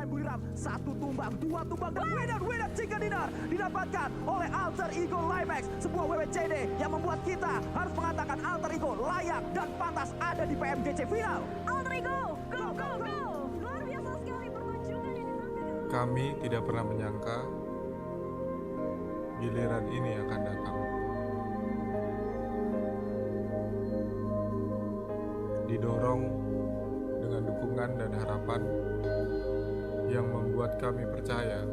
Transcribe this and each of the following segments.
pemain Buriram. 1 tumbang, 2 tumbang, dan winner chicken dinner didapatkan oleh Alter Ego Limax. Sebuah WWCD yang membuat kita harus mengatakan Alter Ego layak dan pantas ada di PMGC final. Alter Ego, go! Luar biasa sekali pertunjukan yang ditampilkan. Kami tidak pernah menyangka giliran ini akan datang. Didorong dengan dukungan dan harapan yang membuat kami percaya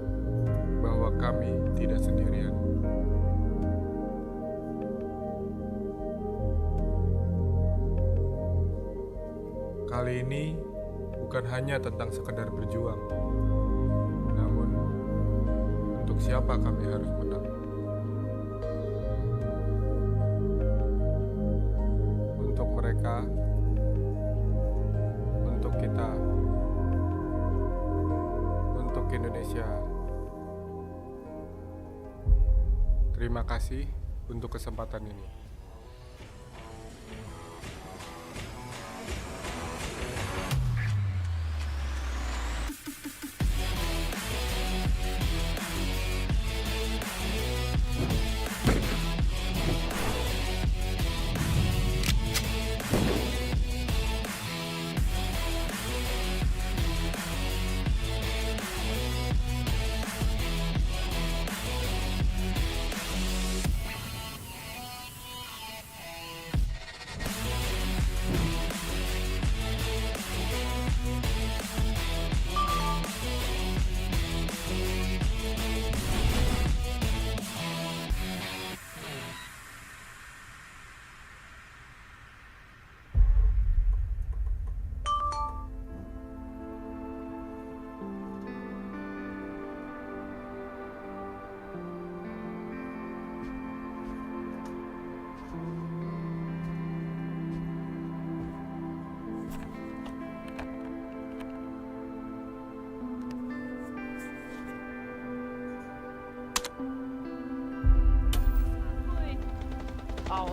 bahwa kami tidak sendirian. Kali ini bukan hanya tentang sekedar berjuang, namun untuk siapa kami harus menang. Untuk mereka, untuk kita, untuk Indonesia. Terima kasih untuk kesempatan ini.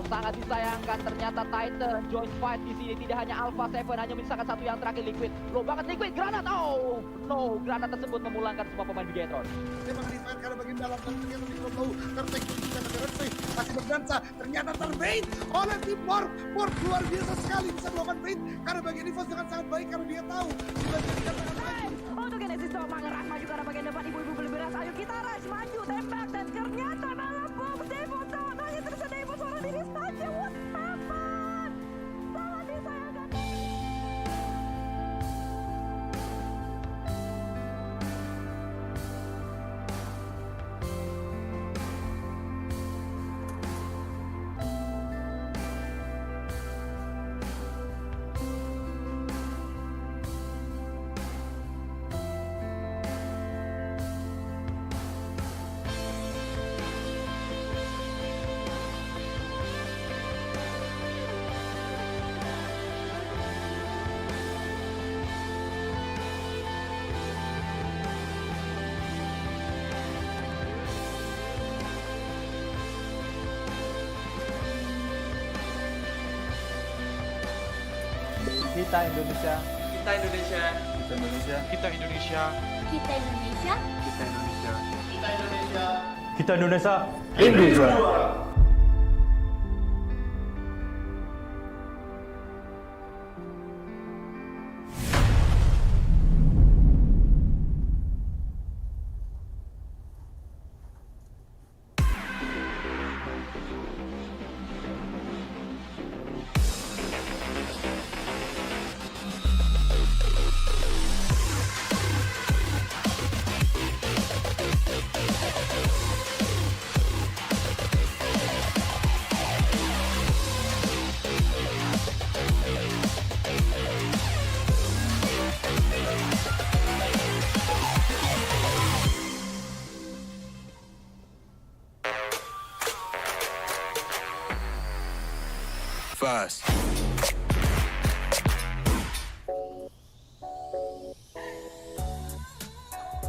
Sangat disayangkan ternyata Titan join fight di sini. Tidak hanya Alpha 7, hanya menyisakan satu yang terakhir Liquid. Low banget Liquid, granat. Oh no, granat tersebut memulangkan semua pemain Bigetron. Memang dimain karena bagian dalam dan ternyata di low tertek juga terus masih berdansa. Ternyata terbait oleh tim Morph. Morph luar biasa sekali bisa melakukan bait karena bagian defense dengan sangat baik karena dia tahu di bagian depan Untuk Genesis Doma ngeras maju karena bagian depan ibu-ibu beli beras. Ayo kita rush maju tembak dan ternyata malah bom Devo tahu hanya terus Devo seorang diri saja. What happened? Sangat disayangkan. Kita Indonesia. Kita Indonesia. Kita Indonesia. Kita Indonesia. Kita Indonesia. Kita Indonesia. kita Indonesia. Kita Indonesia. Indonesia. Fast.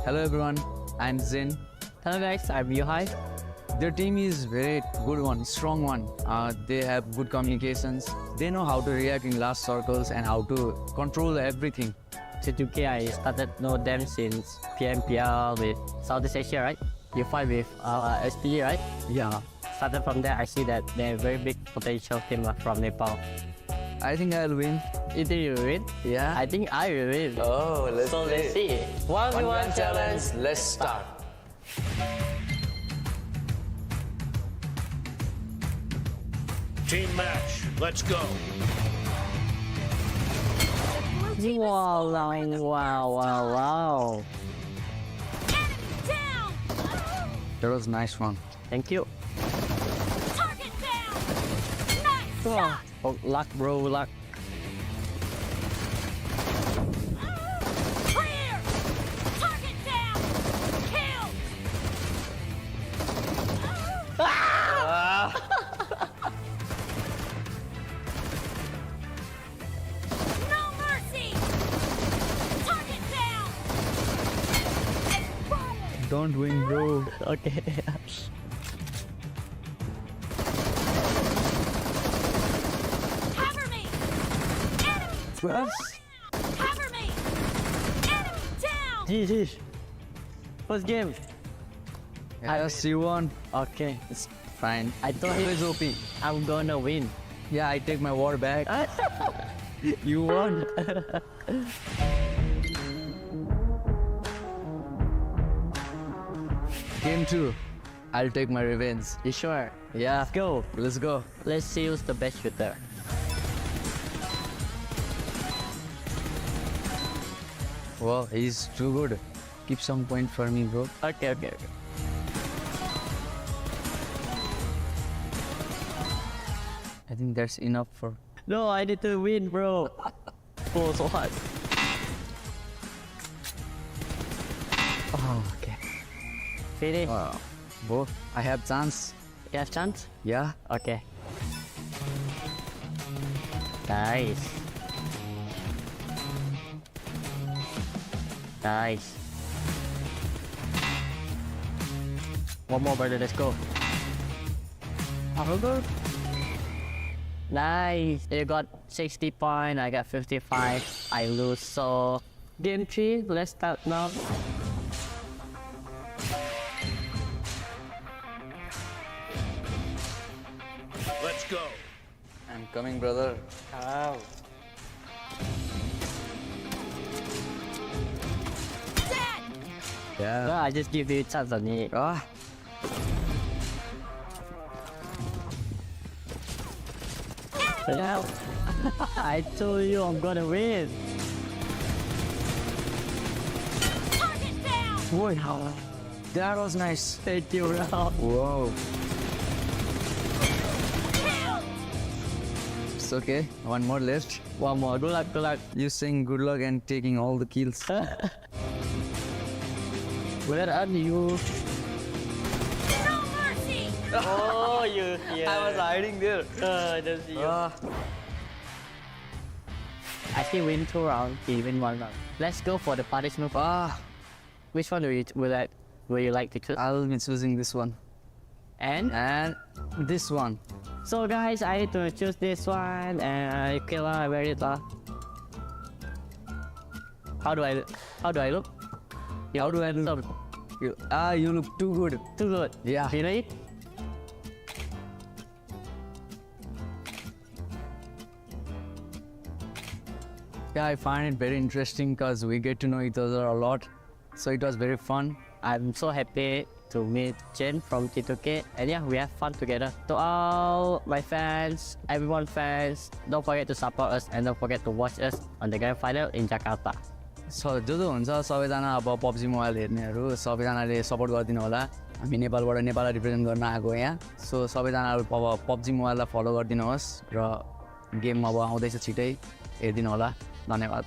Hello everyone, I'm Zin. Hello guys, I'm Yohai. Their team is very good one, strong one. They have good communications. They know how to react in large circles and how to control everything. T2K, I started know them since PMPL with Southeast Asia, right? You fight with SPG, right? Yeah. Started from there, I see that they're a very big potential team from Nepal. I think I'll win. You think you will win? Yeah. I think I will win. Oh, let's So let's see. 1v1 challenge. Let's start. Team match, let's go. Wow, wow. That was a nice one. Thank you. Oh, luck, bro, luck. Don't win, bro. Okay. Cover me! Enemy! Cover me! Enemy down! GG. First game. I just see one. Okay, it's Fine. I thought Always OP. I'm gonna win. Yeah, I take my war back. You won. Game 2. I'll take my revenge. You sure? Yeah. Let's go. Let's go. Let's see who's the best shooter. Wow, he's too good. Keep some point for me, bro. Okay. I think that's enough for. No, I need to win, bro. Oh, so hard. Oh, okay. Finish. Wow. Bro, I have chance. You have chance? Yeah. Okay. Nice. Nice. One more, brother. Let's go. Nice. You got 60 points. I got 55. I lose. So, game 3. Let's start now. Let's go. I'm coming, brother. Oh. Yeah. No, I just give you a chance on it. Ah. Yeah. I told you I'm gonna win. Whoa. That was nice. Thank you, Ralph. Whoa. It's okay. One more left. One more. Good luck, good luck. You saying good luck and taking all the kills. Where are you? Oh, you here. I was hiding there. Just you. I still win 2 rounds. He win 1 round. Let's go for the punishment. Which one will you like to choose? I'll be choosing this one. And this one. so guys, I need to choose this one. And Killa, where is that? How do I look? How do I look? You look too good. Too good. Yeah. Really? Yeah, I find it very interesting because we get to know each other a lot. So it was very fun. I'm so happy to meet Jen from T2K, and yeah, we have fun together. To all my fans, everyone fans, don't forget to support us and don't forget to watch us on the grand final in Jakarta. जो हुन्छ सबैजना अब PUBG mobile हेर्नेहरू सबैजनाले support गरिदिनु होला। हामी नेपालबाट नेपाललाई रिप्रेजेन्ट गर्न आएको यहाँ। सो सबैजना अब पब्जी मोबाइललाई फलो गरिदिनुहोस् र गेम अब आउँदैछ छिटै हेरिदिनु होला। धन्यवाद।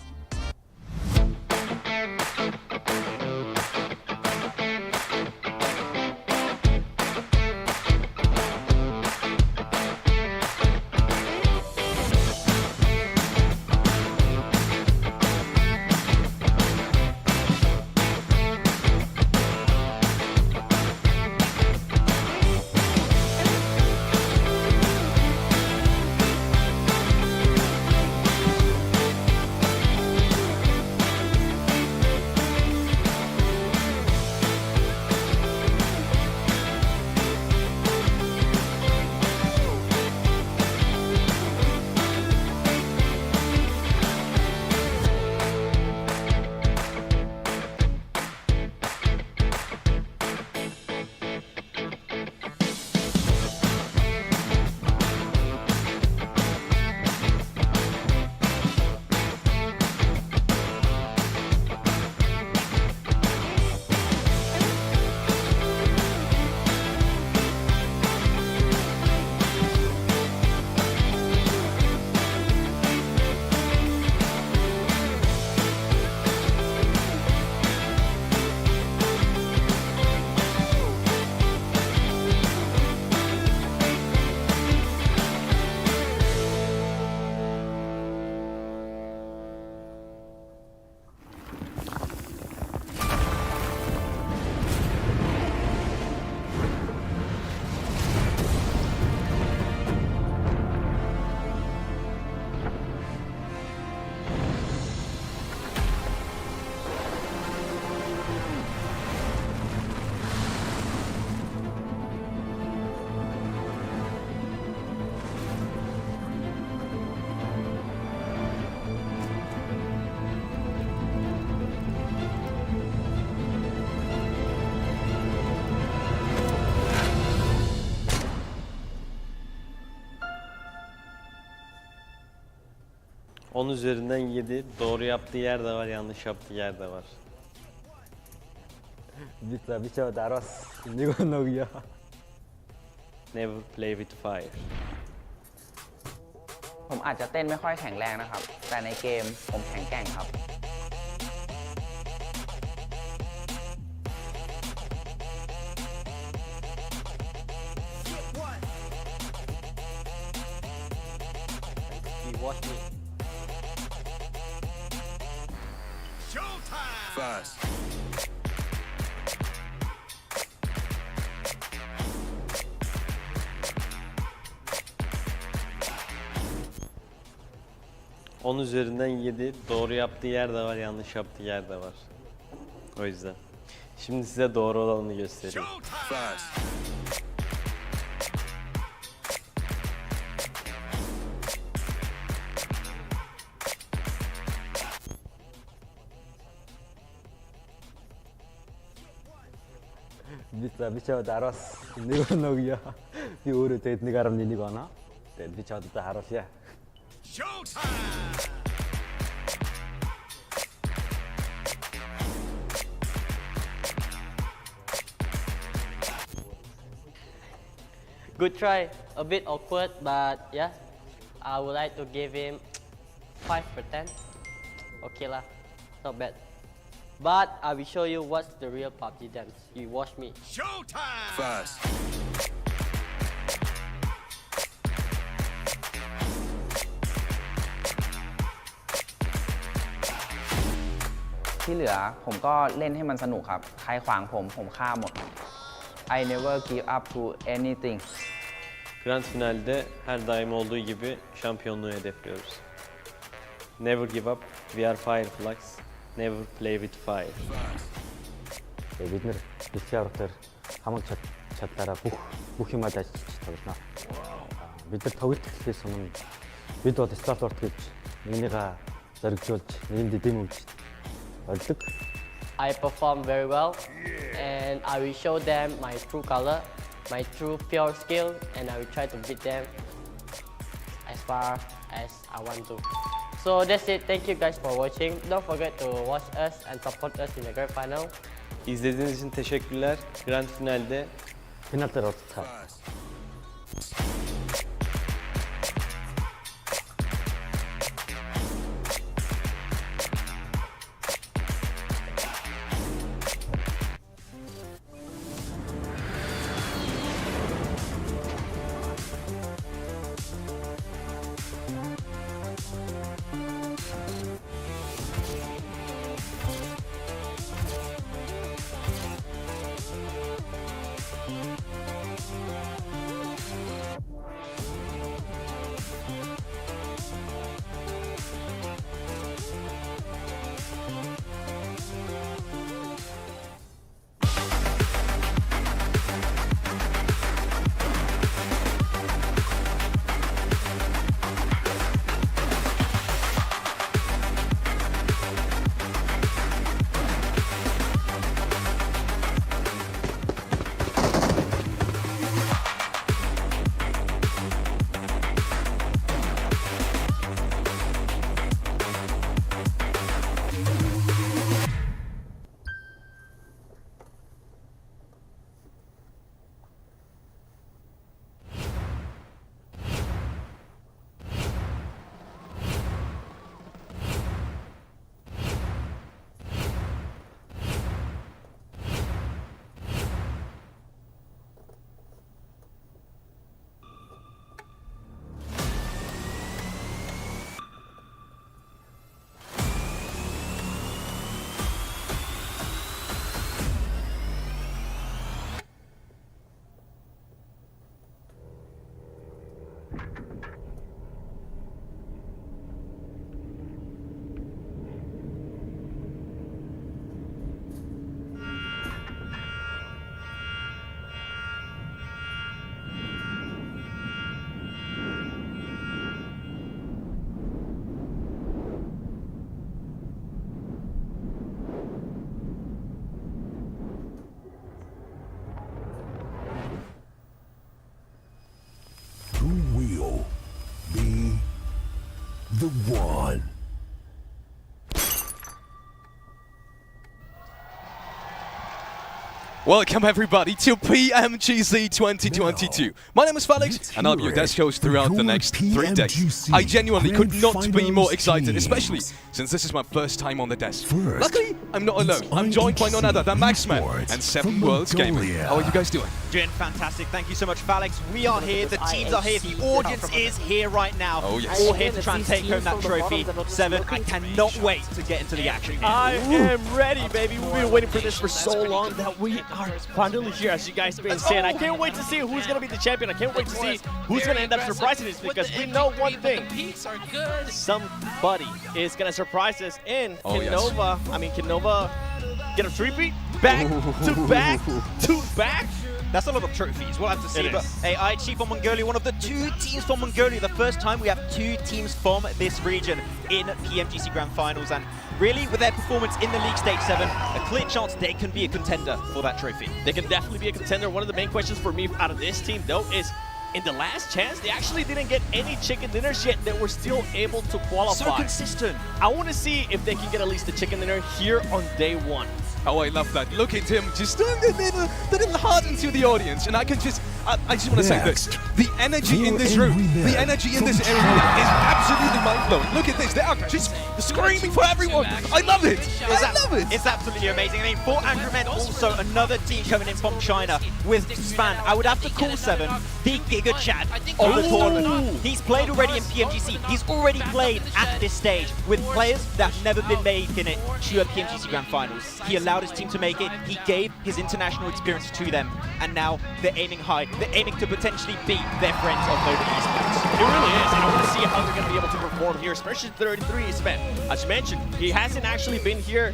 10 üzerinden 7. Doğru yaptığı yer de var, yanlış yaptığı yer de var. 미쳐 나ras. 이거 너기야. Never play with fire. ผมอาจจะเต้นไม่ค่อยแข็งแรงนะครับ แต่ในเกมผมแข็งแกร่งครับ You watch me. Showtime! Fast. On üzerinden 7. Doğru yaptığı yer de var, yanlış yaptığı yer de var. O yüzden. Şimdi size doğru olanını göstereyim. Fast. 미쳐 나ras. 이거 너기야. 이 오래 데이트 가람 니거나. 미쳐 나ras야. Showtime! Good try. A bit awkward, but yeah. I would like to give him 5 per 10. Okay lah, not bad. But I will show you what's the real PUBG dance. You watch me. Showtime! Fast.ที่เหลือผมก็เล่นให้มันสนุกครับ ใครขวางผมฆ่าหมด I never give up to anything. Grand finalde her daim olduğu gibi şampiyonluğu hedefliyoruz. Never give up, we are Fireflies. Never play with fire. бид нар бэлчээр хамаг чадлаараа бүх юмаа дайж тоглоно. Бид нар тоглолт эхлэхээс өмнө бид бол сталворд гэж нэгнийгээ зоригжуулж нэгэнд дэм өгч болдог. I perform very well, and I will show them my true color, my true pure skill, and I will try to beat them as far as I want to. So that's it. Thank you guys for watching. Don't forget to watch us and support us in the grand final. İzlediğiniz için teşekkürler. Grand finalde финалдаар уулзцаа. Who will be the one? Welcome everybody to PMGC 2022. My name is Felix and I'll be your desk host throughout the next 3 days. I genuinely could not be more excited, especially since this is my first time on the desk. Luckily, I'm not alone. I'm joined by none other than Maxman and 7 Worlds Gaming. How are you guys doing? Doing fantastic. Thank you so much, Felix. We are here. The teams are here. The audience is here right now. Oh, yes. All here to try and take home that trophy. 7, I cannot wait to get into the action here. I am ready, baby. We've been waiting for this for so long that we are finally here, as you guys have been saying. I can't wait to see who's going to be the champion. I can't wait to see who's going to end up surprising us, because we know one thing. Somebody is going to surprise us, and can Nova get a three-beat? Back to back to back? That's a lot of trophies. We'll have to see. But hey, IHG from Mongolia, one of the 2 teams from Mongolia. The first time we have 2 teams from this region in PMGC Grand Finals. And really, with their performance in the League Stage 7, a clear chance they can be a contender for that trophy. They can definitely be a contender. One of the main questions for me out of this team, though, is in the last chance, they actually didn't get any chicken dinners yet that were still able to qualify. So consistent. I want to see if they can get at least a chicken dinner here on day 1. Oh, I love that. Look at him just doing the little heart into the audience. And I just want to say this. The energy in this room, the energy in this area is absolutely mind-blowing. Look at this. They are just screaming for everyone. I love it. I love it. It's absolutely amazing. I mean, for Angry Men, also another team coming in from China with Span. I would have to call 7 the Giga Chad of the tournament. He's played already in PMGC. He's already played at this stage with players that have never been making it to a PMGC Grand Finals. He allowed his team to make it. He gave his international experience to them, and now they're aiming high. They're aiming to potentially beat their friends of Nova Esports. It really is, and I want to see how they're going to be able to perform here, especially 33 Sven. As you mentioned, he hasn't actually been here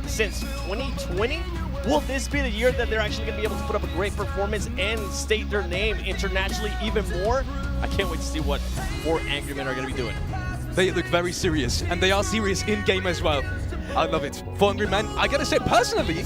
since 2020. Will this be the year that they're actually going to be able to put up a great performance and state their name internationally even more? I can't wait to see what 4 Angry Men are going to be doing. They look very serious, and they are serious in-game as well. I love it. For Angry Men, I gotta say, personally,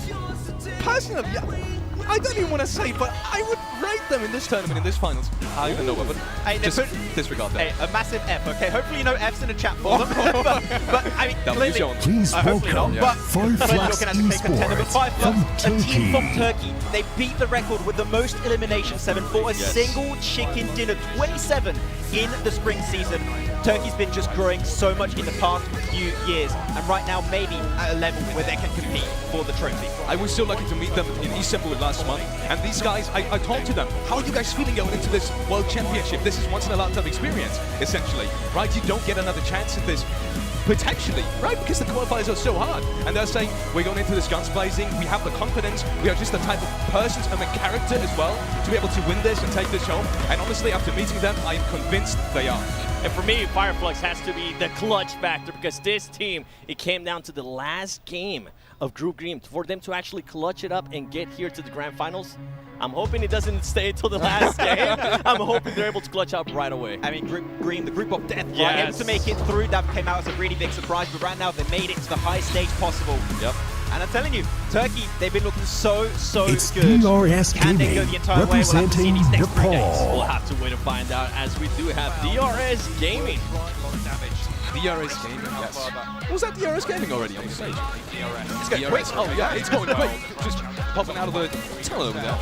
I don't even want to say, but I would rate them in this tournament, in this finals. I don't even know, but just disregard that. Hey, a massive F, okay? Hopefully no F's in the chat for them. but I mean, clearly, hopefully not. But clearly looking at a contender. But 5 Flux, a team from Turkey. They beat the record with the most elimination 7 for a single chicken dinner, 27 in the spring season. Turkey's been just growing so much in the past few years, and right now maybe at a level where they can compete for the trophy. I was so lucky to meet them in Istanbul last month, and these guys, I talked to them, how are you guys feeling going into this World Championship? This is once in a lifetime experience, essentially, right? You don't get another chance at this, potentially, right? Because the qualifiers are so hard, and they're saying, we're going into this guns blazing, we have the confidence, we are just the type of persons and the character as well to be able to win this and take this home, and honestly, after meeting them, I am convinced they are. And for me, Fireflux has to be the clutch factor, because this team, it came down to the last game of Group Green for them to actually clutch it up and get here to the Grand Finals. I'm hoping it doesn't stay until the last game. I'm hoping they're able to clutch up right away. I mean, Group Green, the group of death, right? Able to make it through, that came out as a really big surprise, but right now they made it to the highest stage possible. Yep. And I'm telling you, Turkey, they've been looking so it's good. DRS Can they go the entire way? We'll have to see these next 3 days. We'll have to wait to find out, as we do have DRS Gaming. DRS Gaming, yes. Was that DRS Gaming already on the stage? It's going quick. Oh yeah, it's going quick. Just popping out of the tunnel over there.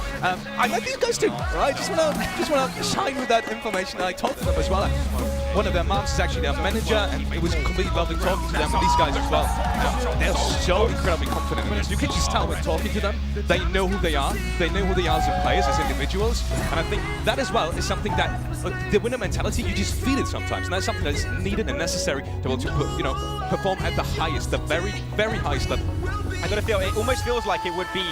I like these guys too, right? Just wanna shine with that information. I talked to them as well. One of their moms is actually their manager, and it was completely lovely talking to them and these guys as well. They're so incredibly confident in this. You can just tell when talking to them, they know who they are. They know who they are as players, as individuals. And I think that as well is something that the winner mentality, you just feel it sometimes, and that's something that is needed and necessary to be able to perform at the highest, the very, very highest level. I gotta feel, it almost feels like it would be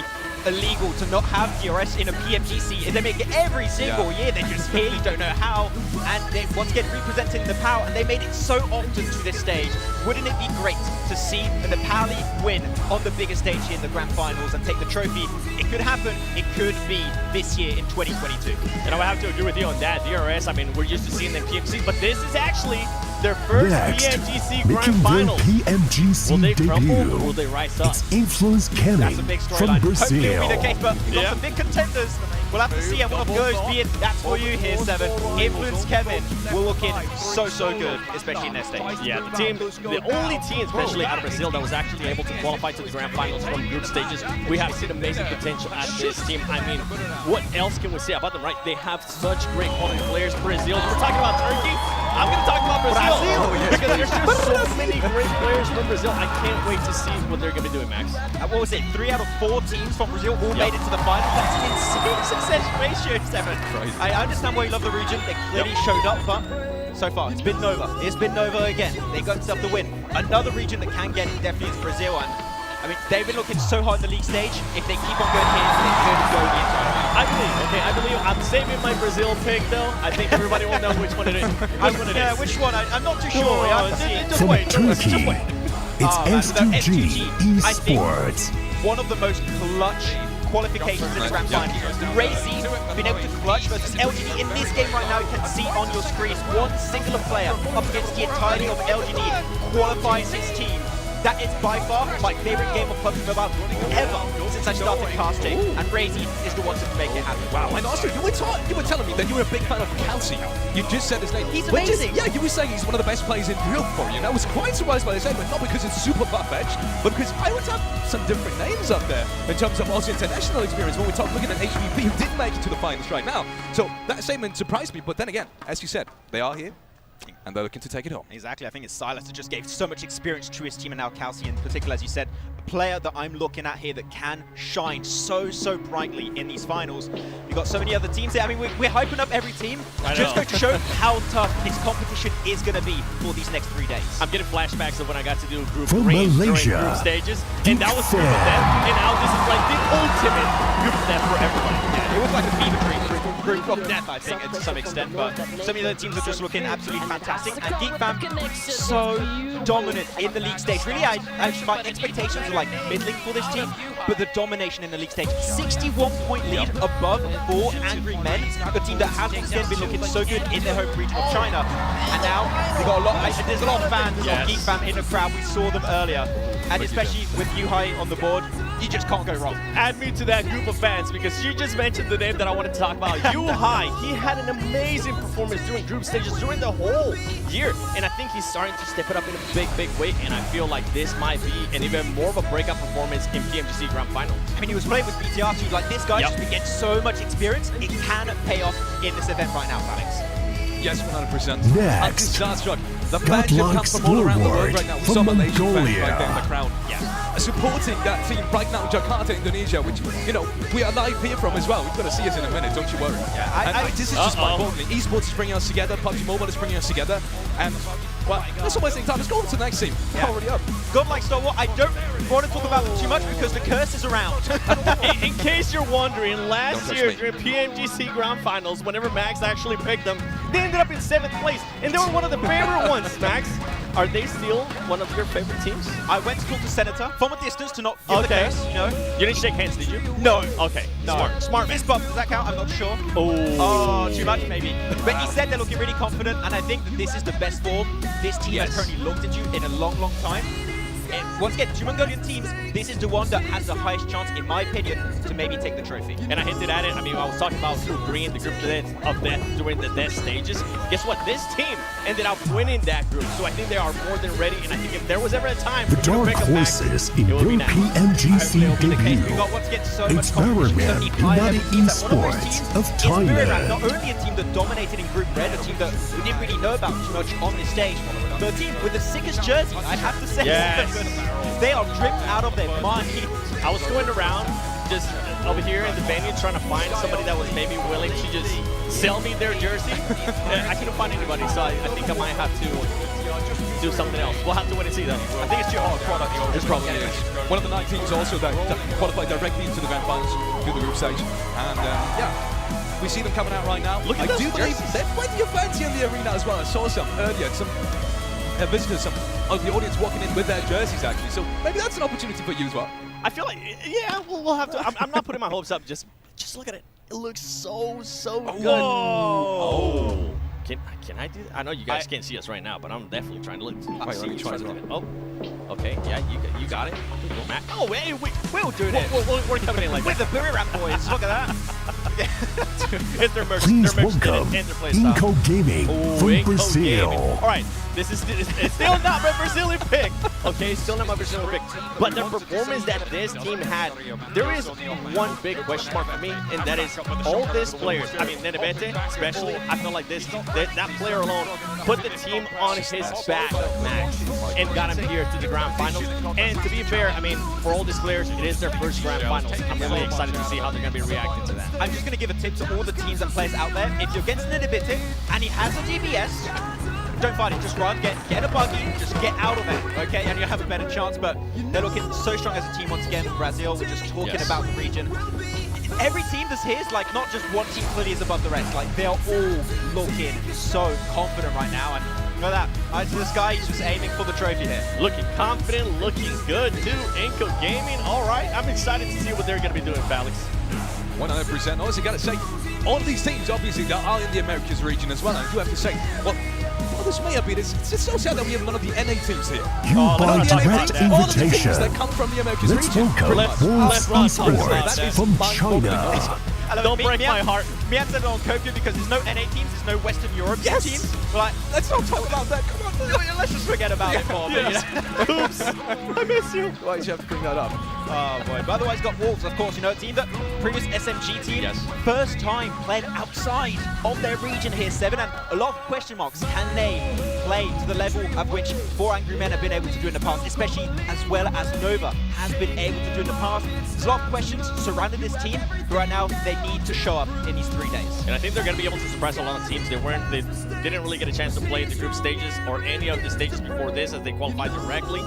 illegal to not have DRS in a PMGC. They make it every single year. They just clearly don't know how, and they once again representing the PAL, and they made it so often to this stage. Wouldn't it be great to see the PAL win on the biggest stage here in the Grand Finals and take the trophy? It could happen. It could be this year in 2022. And I would have to agree with you on that. DRS, I mean, we're used to seeing them PMC, but this is actually their first PMGC Grand Finals. PMGC will they crumble debut. or will they rise up? It's Influence Kenny That's a big from storyline. Brazil. Hopefully it'll be the case, but we've got some big contenders We'll have to see, and what goes, be it that's for you here, Seven. Influence Kevin will look in so good, especially in their stage. Yeah, the only team, especially out of Brazil, that was actually able to qualify to the grand finals from group stages. We have seen amazing potential at this team. I mean, what else can we say about them, right? They have such great quality players. Brazil, we're talking about Turkey. I'm going to talk about Brazil. Because there's just so many great players from Brazil. I can't wait to see what they're going to be doing, Max. What was it? 3 out of 4 teams from Brazil all made it to the final. That's an insane success ratio, Seven. I understand why you love the region. They clearly showed up, but so far it's been Nova. It's been Nova again. They got themselves the win. Another region that can get it definitely is Brazil. And I mean, they've been looking so hard in the league stage. If they keep on going here, they could go the entire way. I believe. I'm saving my Brazil pick though. I think everybody will know which one it is. Which one? I'm not too sure. Just wait. It's S2G Esports. One of the most clutch qualifications in the grand final. Razy been able to clutch versus LGD. In this game right now, you can see on your screen one singular player up against the entirety of LGD qualifies his team. That is by far my favorite game of PUBG Mobile ever since I started casting, and Razy is the one to make it happen. Wow, and also you were telling me that you were a big fan of Kelsey. You just said his name. He's amazing. Yeah, you were saying he's one of the best players in Europe for you, and I was quite surprised by the statement, not because it's super far-fetched, but because I would have some different names up there in terms of also international experience when we're looking at HVP, who didn't make it to the finals right now. So that statement surprised me, but then again, as you said, they are here. And they're looking to take it home. Exactly. I think it's Silas that just gave so much experience to his team, and now Kelsey in particular, as you said, a player that I'm looking at here that can shine so brightly in these finals. We've got so many other teams here. I mean, we're hyping up every team. Just going to show how tough this competition is going to be for these next 3 days. I'm getting flashbacks of when I got to do group From range Malaysia, during group stages, and that was group of death. And now this is like the ultimate group of death for everybody. Yeah, it was like a fever dream group of death, I think, to some extent, but some of the teams are just looking absolutely fantastic, and GeekFam so dominant in the league stage. Really, my expectations were like middling for this team, but the domination in the league stage, 61-point lead above 4 Angry Men, a team that has once again been looking so good in their home region of China, and now they got a lot. There's a lot of fans of GeekFam in the crowd. We saw them earlier, and especially with Yuhai on the board, you just can't go wrong. Add me to that group of fans, because you just mentioned the name that I wanted to talk about. Yuhai, he had an amazing performance during group stages during the whole year, and I think he's starting to step it up in a big way, and I feel like this might be an even more of a breakout performance in PMGC Grand Final. I mean, he was playing with BTR too. Like, this guy's just been getting so much experience. It can pay off in this event right now, Alex. Yes, 100%. Next, the fans have come from all around the world right now. We saw Malaysian fans Mongolia. right there in the crowd. Supporting that team right now, Jakarta, Indonesia, which, you know, we are live here from as well. We've got to see us in a minute, don't you worry. Yeah, this is just mind-boggling. Esports is bringing us together, PUBG Mobile is bringing us together, and, well, that's almost in time. Let's go on to the next team. Already up. Godlike Star Wars, I don't want to talk about them too much because the curse is around. In case you're wondering, last year during PMGC Grand Finals, whenever Max actually picked them, they ended up in 7th place, and they were one of the favorite ones, Max. Are they still one of your favorite teams? I went to talk to Senator from a distance to not give the curse, you know. You didn't shake hands, did you? No. Okay. No. Smart. Fist bump, does that count? I'm not sure. Oh, too much maybe. But he said they're looking really confident, and I think that this is the best form this team has currently looked into in a long time. And once again, 2 Mongolian teams, this is the one that has the highest chance, in my opinion, to maybe take the trophy. And I hinted at it. I mean, I was talking about Group Green, the group of death during the death stages. Guess what? This team ended up winning that group. So I think they are more than ready. And I think if there was ever a time for The dark horses in your PMGC debut. Experiment United Esports of Thailand. Not only a team that dominated in Group Red, a team that we didn't really know about too much on this stage, but a team with the sickest jersey, I have to say. Yes. They are dripped out of their mind. I was going around just over here in the venue trying to find somebody that was maybe willing to just sell me their jersey. I couldn't find anybody, so I think I might have to do something else. We'll have to wait and see though. I think it's your product. It probably is. One of the 9 teams also that qualified directly into the grand finals through the group stage. And we see them coming out right now. Look at I do believe there's plenty of fans here in the arena as well. I saw some earlier, some visitors, some of the audience walking in with their jerseys actually. So maybe that's an opportunity for you as well. I feel like, yeah, we'll have to. I'm not putting my hopes up. Just look at it. It looks so good. Oh. Can I do that? I know you guys can't see us right now, but I'm definitely trying to look. Oh, okay, yeah, you got it. Oh, wait, we're doing it. We're coming in like with the Boomerang boys. Look at that. It's their merch. Please Their merch welcome and their play style. Inco Gaming from Inco Brazil. Gaming. All right, this is it's still not my Brazilian pick. Okay, still not my Brazilian pick. But the performance that this team had, there is one big question mark for me, and that is all these players. I mean, Nenebete especially. I feel like that player alone put the team on his back, Max, and got him here to the grand finals. And to be fair, I mean, for all these players, it is their first grand finals. I'm really excited to see how they're going to be reacting to that. I'm just going to give a tip to all the teams and players out there. If you're against Nenebete and he has a DBS, don't fight it, just run, get a buggy, just get out of it, okay? And you'll have a better chance, but they're looking so strong as a team once again. Brazil, we're just talking about the region. Every team that's here is like not just one team clearly is above the rest, like they're all looking so confident right now. And look at that, I see this guy, he's just aiming for the trophy here. Looking confident, looking good too. Inco Gaming, all right. I'm excited to see what they're going to be doing, Felix. 100%. Also, got to say, all of these teams, obviously, they are in the Americas region as well. And I do have to say, well, this may have been, it's just so sad that we have none of the NA teams here. You by direct all of the teams invitation. that come from the Americas Let's region. welcome Wolves Esports from China. Don't break my heart. Mian said it on Koku because there's no NA teams, there's no Western Europe teams. We're like, let's not talk about that. Come on, let's just forget about it for a minute. Oops, I miss you. Why did you have to bring that up? Oh boy, but otherwise got Wolves, of course, you know, a team that previous SMG team, first time played outside of their region here, 7, and a lot of question marks. Can they play to the level of which 4 Angry Men have been able to do in the past, especially as well as Nova has been able to do in the past? There's a lot of questions surrounding this team, but right now they need to show up in these 3 days. And I think they're going to be able to surprise a lot of teams. They didn't really get a chance to play in the group stages or any of the stages before this as they qualified directly.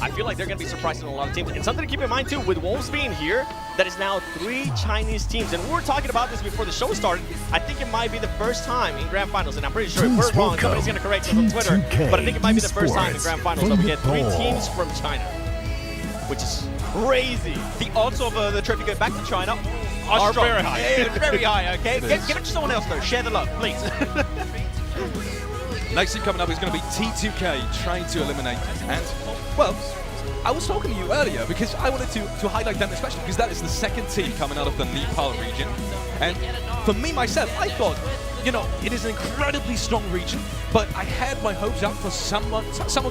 I feel like they're going to be surprising a lot of teams. And something to keep in mind too, with Wolves being here, that is now 3 Chinese teams. And we were talking about this before the show started. I think it might be the first time in Grand Finals, and I'm pretty sure if we're wrong, somebody's going to correct us on Twitter, but I think it might be the first time in Grand Finals that we get 3 teams from China, which is crazy. The odds of the trophy going back to China are strong. very high. Yeah, very high, okay? Give it to someone else though, share the love, please. Next team coming up is going to be T2K trying to eliminate. And, well, I was talking to you earlier because I wanted to highlight them especially because that is the second team coming out of the Nepal region. And for me, myself, I thought, you know, it is an incredibly strong region, but I had my hopes up for some of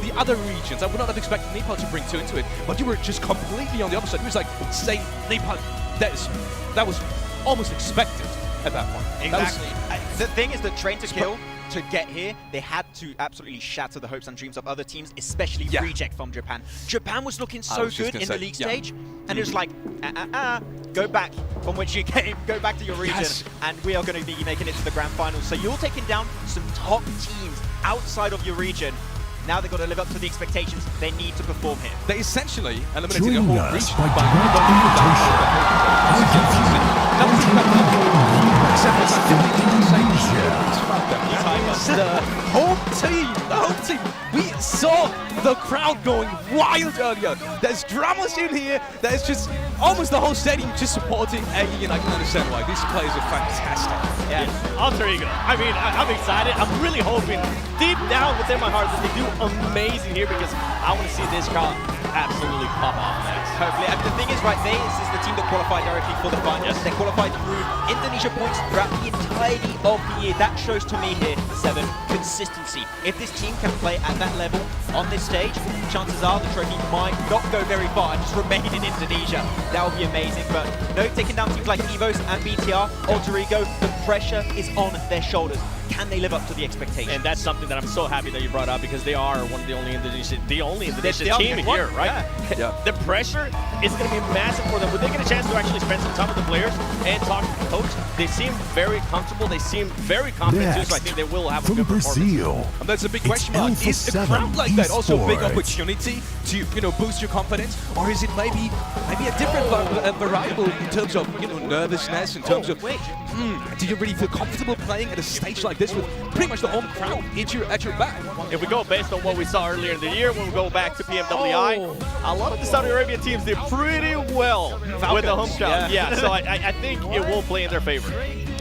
the other regions. I would not have expected Nepal to bring 2 into it, but you were just completely on the other side. It was like saying Nepal, that was almost expected at that point. Exactly. The thing is that Train to Kill, to get here, they had to absolutely shatter the hopes and dreams of other teams, especially Reject from Japan. Japan was looking so good in the league stage, and it was like, go back from which you came, go back to your region, and we are going to be making it to the grand finals. So you're taking down some top teams outside of your region. Now they've got to live up to the expectations. They need to perform here. They essentially eliminated the Joining whole us region by direct invitation. The home team, we saw the crowd going wild earlier. There's drama in here. There's just almost the whole stadium just supporting Aggie, and I can understand why. These players are fantastic. Yeah, alter ego. I mean, I'm excited. I'm really hoping deep down within my heart that they do amazing here because I want to see this crowd absolutely pop off next. Hopefully. And the thing is, right, this is the team that qualified directly for the finals. They qualified through Indonesia points throughout the entirety of the year. That shows to me here, 7, consistency. If this team can play at that level on this stage, chances are the trophy might not go very far and just remain in Indonesia. That would be amazing. But no, taking down teams like EVOS and BTR, Alter Ego, the pressure is on their shoulders. Can they live up to the expectations? And that's something that I'm so happy that you brought up because they are one of the only Indonesian team here, right? Yeah. The pressure is going to be massive for them. When they get a chance to actually spend some time with the players and talk to the coach, they seem very comfortable. They seem very confident too, so I think they will have a good performance. And that's a big question mark. Is a crowd like that also a big opportunity to, you know, boost your confidence, or is it maybe a different variable in terms of, you know, nervousness, in terms of, do you really feel comfortable playing at a stage like this with pretty much the home crowd at your back? If we go based on what we saw earlier in the year, when we go back to PMWI, a lot of the Saudi Arabia teams did pretty well with the home crowd. Yeah, so I think it will play in their favor.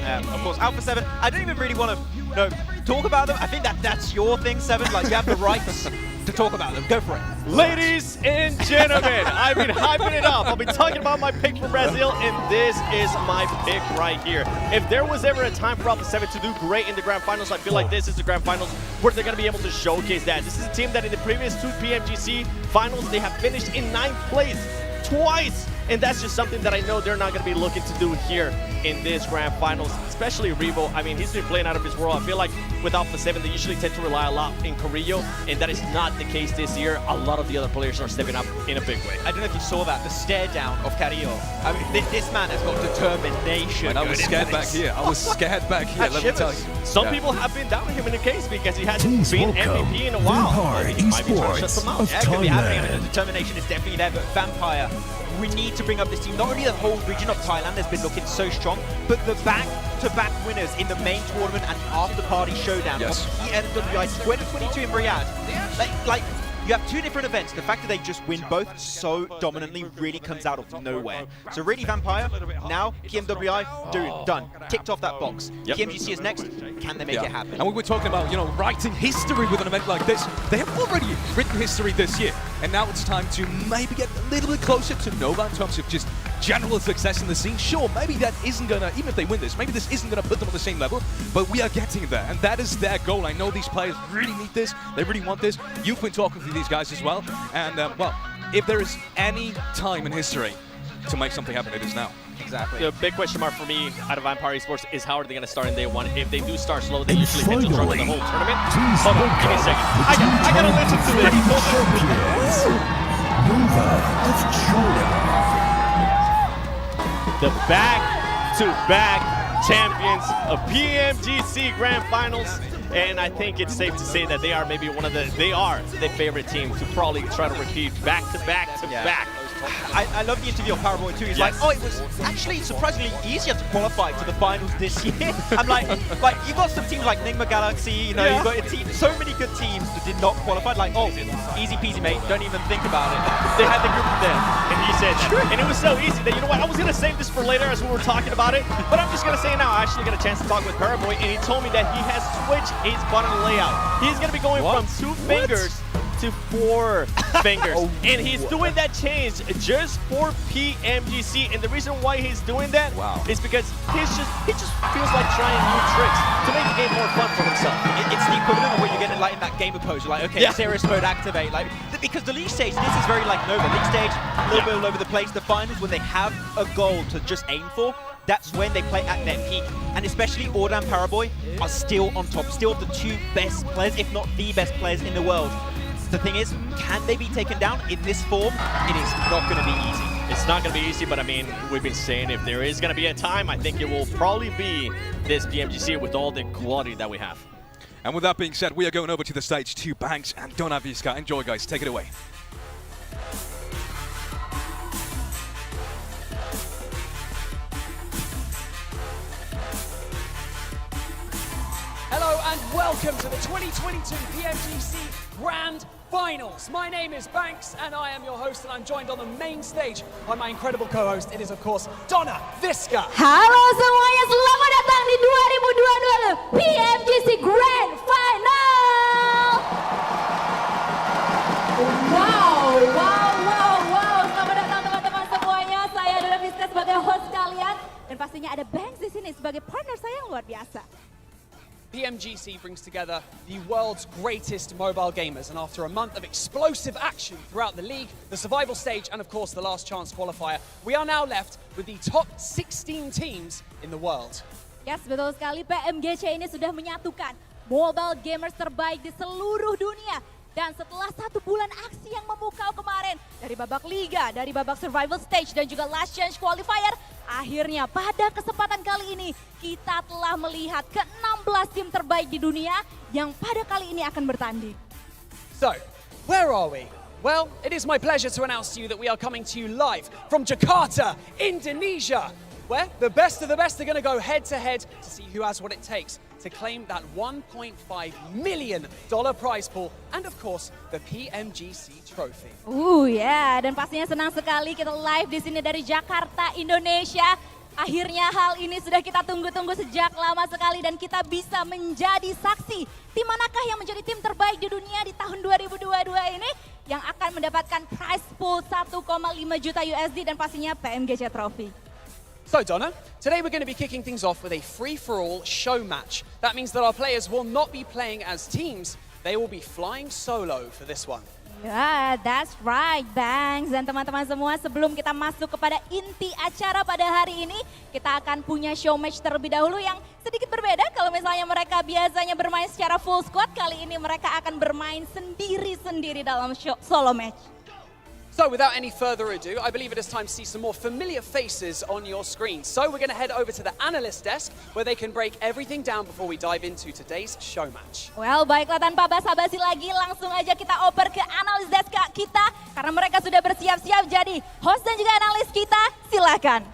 Of course, Alpha 7, I don't even really want to talk about them. I think that's your thing, 7. Like, you have the rights to talk about them. Go for it. Ladies and gentlemen, I've been hyping it up. I've been talking about my pick for Brazil, and this is my pick right here. If there was ever a time for Alpha 7 to do great in the grand finals, I feel like this is the grand finals where they're going to be able to showcase that. This is a team that in the previous 2 PMGC finals, they have finished in 9th place twice. And that's just something that I know they're not going to be looking to do here in this grand finals, especially Revo. I mean, he's been playing out of his world. I feel like with Alpha 7, they usually tend to rely a lot in Carrillo, and that is not the case this year. A lot of the other players are stepping up in a big way. I don't know if you saw that, the stare down of Carrillo. I mean, this man has got determination. And I was scared back here. I was scared back here, let me tell you. Some people have been doubting him in the case because he hasn't Please been welcome MVP in a while. Vampire Esports of Yeah, it could be happening. I mean, the Thailand. determination is definitely there, but Vampire, we need to bring up this team. Not only the whole region of Thailand has been looking so strong, but the back-to-back winners in the main tournament and after-party showdown of PMWI 2022 in Riyadh. Like, you have 2 different events. The fact that they just win both so dominantly really comes out of nowhere. So really, Vampire, now PMWI, done. Ticked off that box. PMGC is next. Can they make it happen? And we were talking about, writing history with an event like this. They have already written history this year. And now it's time to maybe get a little bit closer to Nova in terms of just general success in the scene. Sure, maybe that isn't going to, even if they win this, maybe this isn't going to put them on the same level, but we are getting there. And that is their goal. I know these players really need this. They really want this. You've been talking to these guys as well. And, well, if there is any time in history to make something happen, it is now. Exactly. The big question mark for me out of Vampire Esports is how are they going to start in day 1? If they do start slow, they usually tend to struggle the whole tournament. Hold on, give me a second. I gotta listen to this. Champions, Nova of China. The back-to-back champions of PMGC Grand Finals. And I think it's safe to say that they are maybe they are the favorite team to probably try to repeat back-to-back-to-back. I love the interview of Paraboy too. He's like, oh, it was actually surprisingly easier to qualify to the finals this year. I'm like you got some teams like Nigma Galaxy, you got a team, so many good teams that did not qualify. Like, oh, easy peasy, mate. Don't even think about it. They had the group there, and he said that. And it was so easy that, you know what, I was gonna save this for later as we were talking about it, but I'm just gonna say it now. I actually got a chance to talk with Paraboy, and he told me that he has switched his button layout. He's gonna be going from 2 fingers to 4 fingers. And he's doing that change just for PMGC. And the reason why he's doing that is because he just feels like trying new tricks to make the game more fun for himself. It's the equivalent of what you get in that gamer pose. You're like, okay, serious mode activate. Like, because the league stage, this is very like Nova. League stage, a little bit all over the place. The finals, when they have a goal to just aim for, that's when they play at their peak. And especially Orda and Paraboy are still on top, still the 2 best players, if not the best players in the world. The thing is, can they be taken down in this form? It is not going to be easy. It's not going to be easy, but I mean, we've been saying if there is going to be a time, I think it will probably be this PMGC with all the quality that we have. And with that being said, we are going over to the stage to Banks and Donaviska. Enjoy, guys. Take it away. Hello and welcome to the 2022 PMGC Grand Finals. My name is Banks and I am your host, and I'm joined on the main stage by my incredible co-host. It is, of course, Donaviska. Halo semuanya, selamat datang di 2022 PMGC Grand Final. Wow. Selamat datang teman-teman semuanya. Saya Donaviska sebagai host kalian, dan pastinya ada Banks di sini sebagai partner saya yang luar biasa. PMGC brings together the world's greatest mobile gamers, and after a month of explosive action throughout the league, the survival stage, and of course the last chance qualifier, we are now left with the top 16 teams in the world. Yes, betul sekali. PMGC ini sudah menyatukan mobile gamers terbaik di seluruh dunia. Dan setelah 1 bulan aksi yang memukau kemarin, dari babak liga, dari babak survival stage, dan juga last chance qualifier, akhirnya pada kesempatan kali ini kita telah melihat ke-16 tim terbaik di dunia yang pada kali ini akan bertanding. So, where are we? Well, it is my pleasure to announce to you that we are coming to you live from Jakarta, Indonesia, where the best of the best are going to go head-to-head to see who has what it takes to claim that $1.5 million prize pool and, of course, the PMGC trophy. Dan pastinya senang sekali kita live di sini dari Jakarta, Indonesia. Akhirnya hal ini sudah kita tunggu-tunggu sejak lama sekali dan kita bisa menjadi saksi. Tim manakah yang menjadi tim terbaik di dunia di tahun 2022 ini yang akan mendapatkan prize pool 1,5 juta USD dan pastinya PMGC Trophy. So Donna, today we're going to be kicking things off with a free-for-all show match. That means that our players will not be playing as teams, they will be flying solo for this one. Ya, that's right, Bangs. Dan teman-teman semua, sebelum kita masuk kepada inti acara pada hari ini, kita akan punya show match terlebih dahulu yang sedikit berbeda. Kalau misalnya mereka biasanya bermain secara full squad, kali ini mereka akan bermain sendiri-sendiri dalam solo match. So without any further ado, I believe it is time to see some more familiar faces on your screen. So we're going to head over to the analyst desk where they can break everything down before we dive into today's show match. Well, baiklah tanpa basa-basi lagi, langsung aja kita oper ke analis desk kita karena mereka sudah bersiap-siap jadi host dan juga analis kita. Silakan.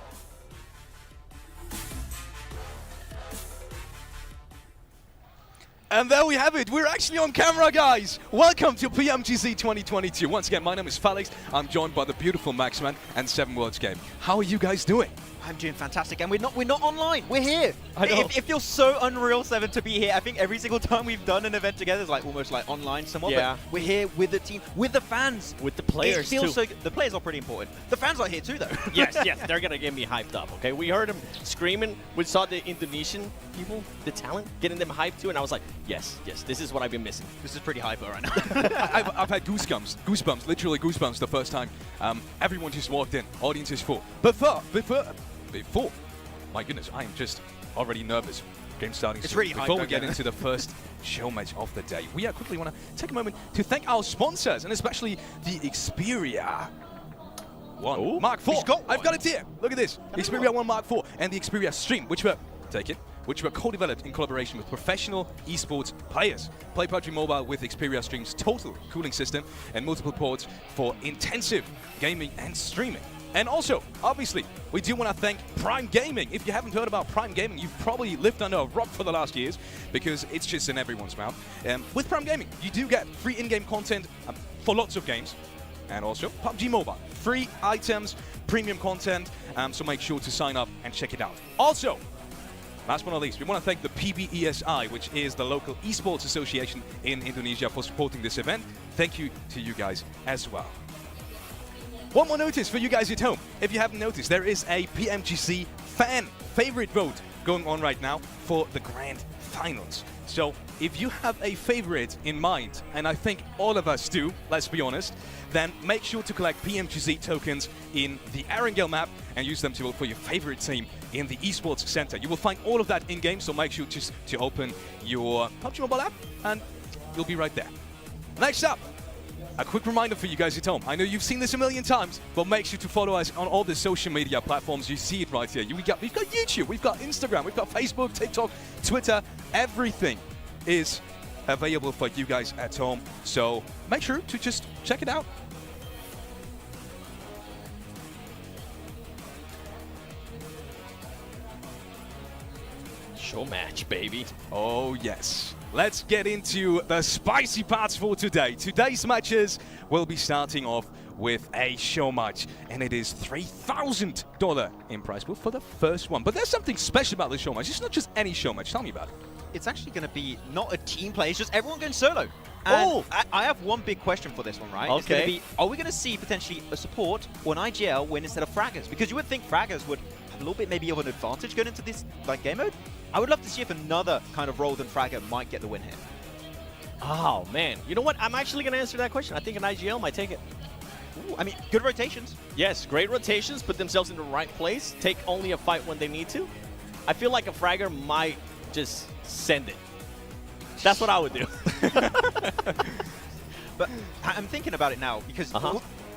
And there we have it. We're actually on camera, guys. Welcome to PMGC 2022. Once again, my name is Felix. I'm joined by the beautiful Maxman and 7 Worlds Game. How are you guys doing? I'm doing fantastic, and we're not online. We're here. I know. It feels so unreal, Seven, to be here. I think every single time we've done an event together is like almost like online somewhat. Yeah. But we're here with the team, with the fans, with the players it feels too. So good. The players are pretty important. The fans are here too, though. Yes, they're gonna get me hyped up. Okay, we heard them screaming. We saw the Indonesian people, the talent, getting them hyped too, and I was like, yes, this is what I've been missing. This is pretty hyper right now. I've had goosebumps, literally goosebumps the first time. Everyone just walked in, audience is full. Before, my goodness, I am just already nervous. Game starting It's soon. really Before hype, we get don't into the first show match of the day, we quickly want to take a moment to thank our sponsors, and especially the Xperia One Mark IV. I've got it here. Look at this. Xperia One Mark IV and the Xperia Stream, which were co-developed in collaboration with professional esports players. Play PUBG Mobile with Xperia Stream's total cooling system and multiple ports for intensive gaming and streaming. And also, obviously, we do want to thank Prime Gaming. If you haven't heard about Prime Gaming, you've probably lived under a rock for the last years because it's just in everyone's mouth. With Prime Gaming, you do get free in-game content for lots of games. And also, PUBG Mobile, free items, premium content, so make sure to sign up and check it out. Also, last but not least, we want to thank the PBESI, which is the local esports association in Indonesia, for supporting this event. Thank you to you guys as well. One more notice for you guys at home. If you haven't noticed, there is a PMGC fan favorite vote going on right now for the grand finals. So if you have a favorite in mind, and I think all of us do, let's be honest, then make sure to collect PMGC tokens in the Erangel map and use them to vote for your favorite team in the esports center. You will find all of that in-game, so make sure just to open your PUBG Mobile app and you'll be right there. Next up, a quick reminder for you guys at home. I know you've seen this a million times, but make sure to follow us on all the social media platforms. You see it right here. We've got YouTube, we've got Instagram, we've got Facebook, TikTok, Twitter. Everything is available for you guys at home. So make sure to just check it out. Show match, baby. Oh, yes. Let's get into the spicy parts for today. Today's matches will be starting off with a show match, and it is $3,000 in prize pool for the first one. But there's something special about this show match. It's not just any show match. Tell me about it. It's actually going to be not a team play, it's just everyone going solo. And I have one big question for this one, right? It's going to be, are we going to see potentially a support or an IGL win instead of fraggers? Because you would think fraggers would have a little bit maybe of an advantage going into this game mode. I would love to see if another kind of role than fragger might get the win here. Oh, man. You know what? I'm actually going to answer that question. I think an IGL might take it. Ooh, I mean, good rotations. Yes, great rotations, put themselves in the right place, take only a fight when they need to. I feel like a fragger might just send it. That's what I would do. But I'm thinking about it now because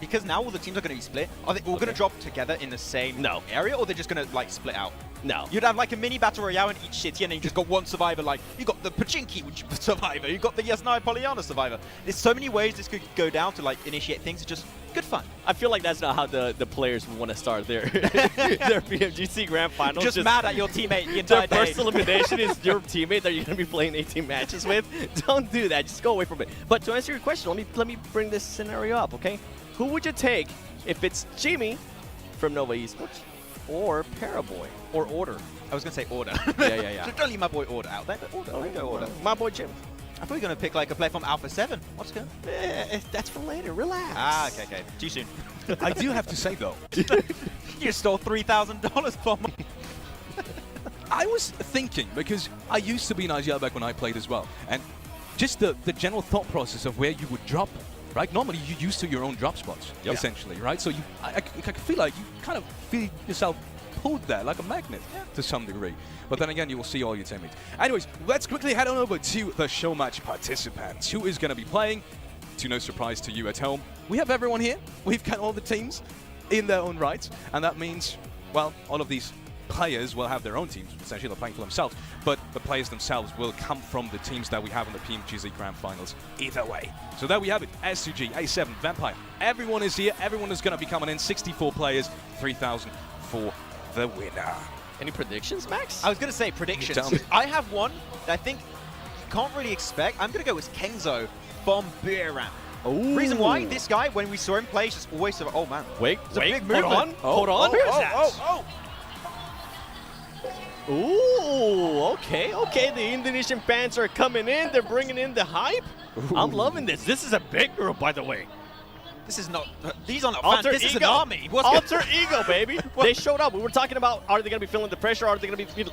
because now all the teams are going to be split. Are they all going to drop together in the same area, or they're just going to like split out? No. You'd have like a mini battle royale in each city, and then you just got one survivor. Like you got the Pachinki survivor, you got the Yasnaya Polyana survivor. There's so many ways this could go down to like initiate things. It's just good fun. I feel like that's not how the players want to start their their PMGC Grand Finals. Just mad at your teammate the entire day. Their first elimination is your teammate that you're going to be playing 18 matches with. Don't do that. Just go away from it. But to answer your question, let me bring this scenario up, okay? Who would you take if it's Jimmy from Nova Esports or Paraboy, or Order. I was going to say Order. Yeah. Just don't leave my boy Order out there, but Order. Okay, Order. My boy Jim. I thought you were going to pick like a player from Alpha 7. What's good? That's for later. Relax. Ah, okay. Too soon. I do have to say though, You stole $3,000 from me. I was thinking, because I used to be in IGL back when I played as well, and just the general thought process of where you would drop, right? Normally you used to your own drop spots, essentially, right? So I feel like you kind of feel yourself pulled there like a magnet to some degree. But then again, you will see all your teammates. Anyways, let's quickly head on over to the show match participants. Who is going to be playing? To no surprise to you at home, we have everyone here. We've got all the teams in their own right, and that means, well, all of these players will have their own teams. Essentially, they're playing for themselves, but the players themselves will come from the teams that we have in the PMGZ Grand Finals either way. So there we have it. SCG, A7, Vampire. Everyone is here. Everyone is going to be coming in. 64 players, 3,000 for the winner. Any predictions, Max? I was going to say predictions. I have one that I think you can't really expect. I'm going to go with Kenzo from Biram. Reason why, this guy, when we saw him play, he's just always oh man. Wait, it's a big movement. Hold on. Ooh, okay. The Indonesian fans are coming in. They're bringing in the hype. I'm loving this. This is a big group, by the way. This is not. These are not fans. This is an army. Alter ego, baby. They showed up. We were talking about, are they going to be feeling the pressure? Are they going to be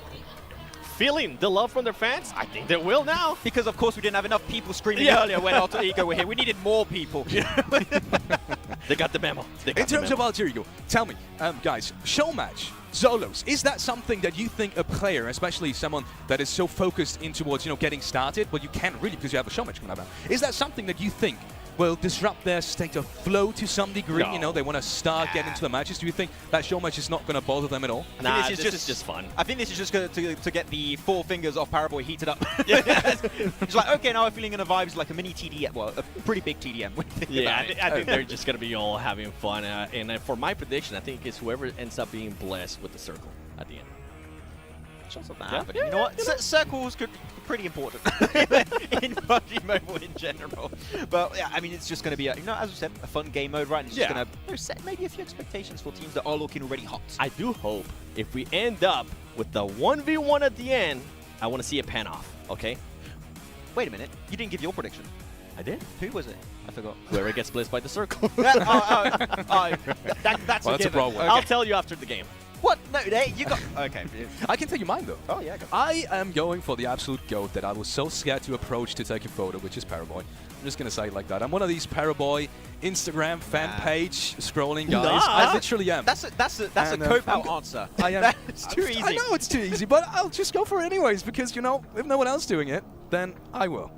feeling the love from their fans? I think they will now. Because, of course, we didn't have enough people screaming earlier when Alter Ego were here. We needed more people. They got the memo. In terms of Alter Ego, tell me, guys, show match, Zolos, is that something that you think a player, especially someone that is so focused in towards, getting started, but you can't really because you have a show match coming up, is that something that you think will disrupt their state of flow to some degree? No. They want to start getting into the matches. Do you think that show match is not going to bother them at all? Nah, this is just fun. I think this is just going to get the four fingers off Paraboy heated up. It's like, okay, now I'm feeling in a vibe. It's like a mini TDM, well, a pretty big TDM. I think they're just going to be all having fun. And for my prediction, I think it's whoever ends up being blessed with the circle at the end. You know what? Circles could be pretty important in PUBG Mobile in general. But yeah, I mean, it's just going to be, as we said, a fun game mode, right? And it's just going to set maybe a few expectations for teams that are looking already hot. I do hope if we end up with the 1v1 at the end, I want to see it pan off, okay? Wait a minute. You didn't give your prediction. I did. Who was it? I forgot. Whoever gets blitzed by the circle. That's a problem. Okay. I'll tell you after the game. What? No, you got... Okay. I can tell you mine, though. Oh, yeah. I am going for the absolute GOAT that I was so scared to approach to take a photo, which is Paraboy. I'm just going to say it like that. I'm one of these Paraboy Instagram fan page scrolling guys. I literally am. That's a cop-out answer. I am. It's too easy. I know it's too easy, but I'll just go for it anyways because, if no one else doing it, then I will.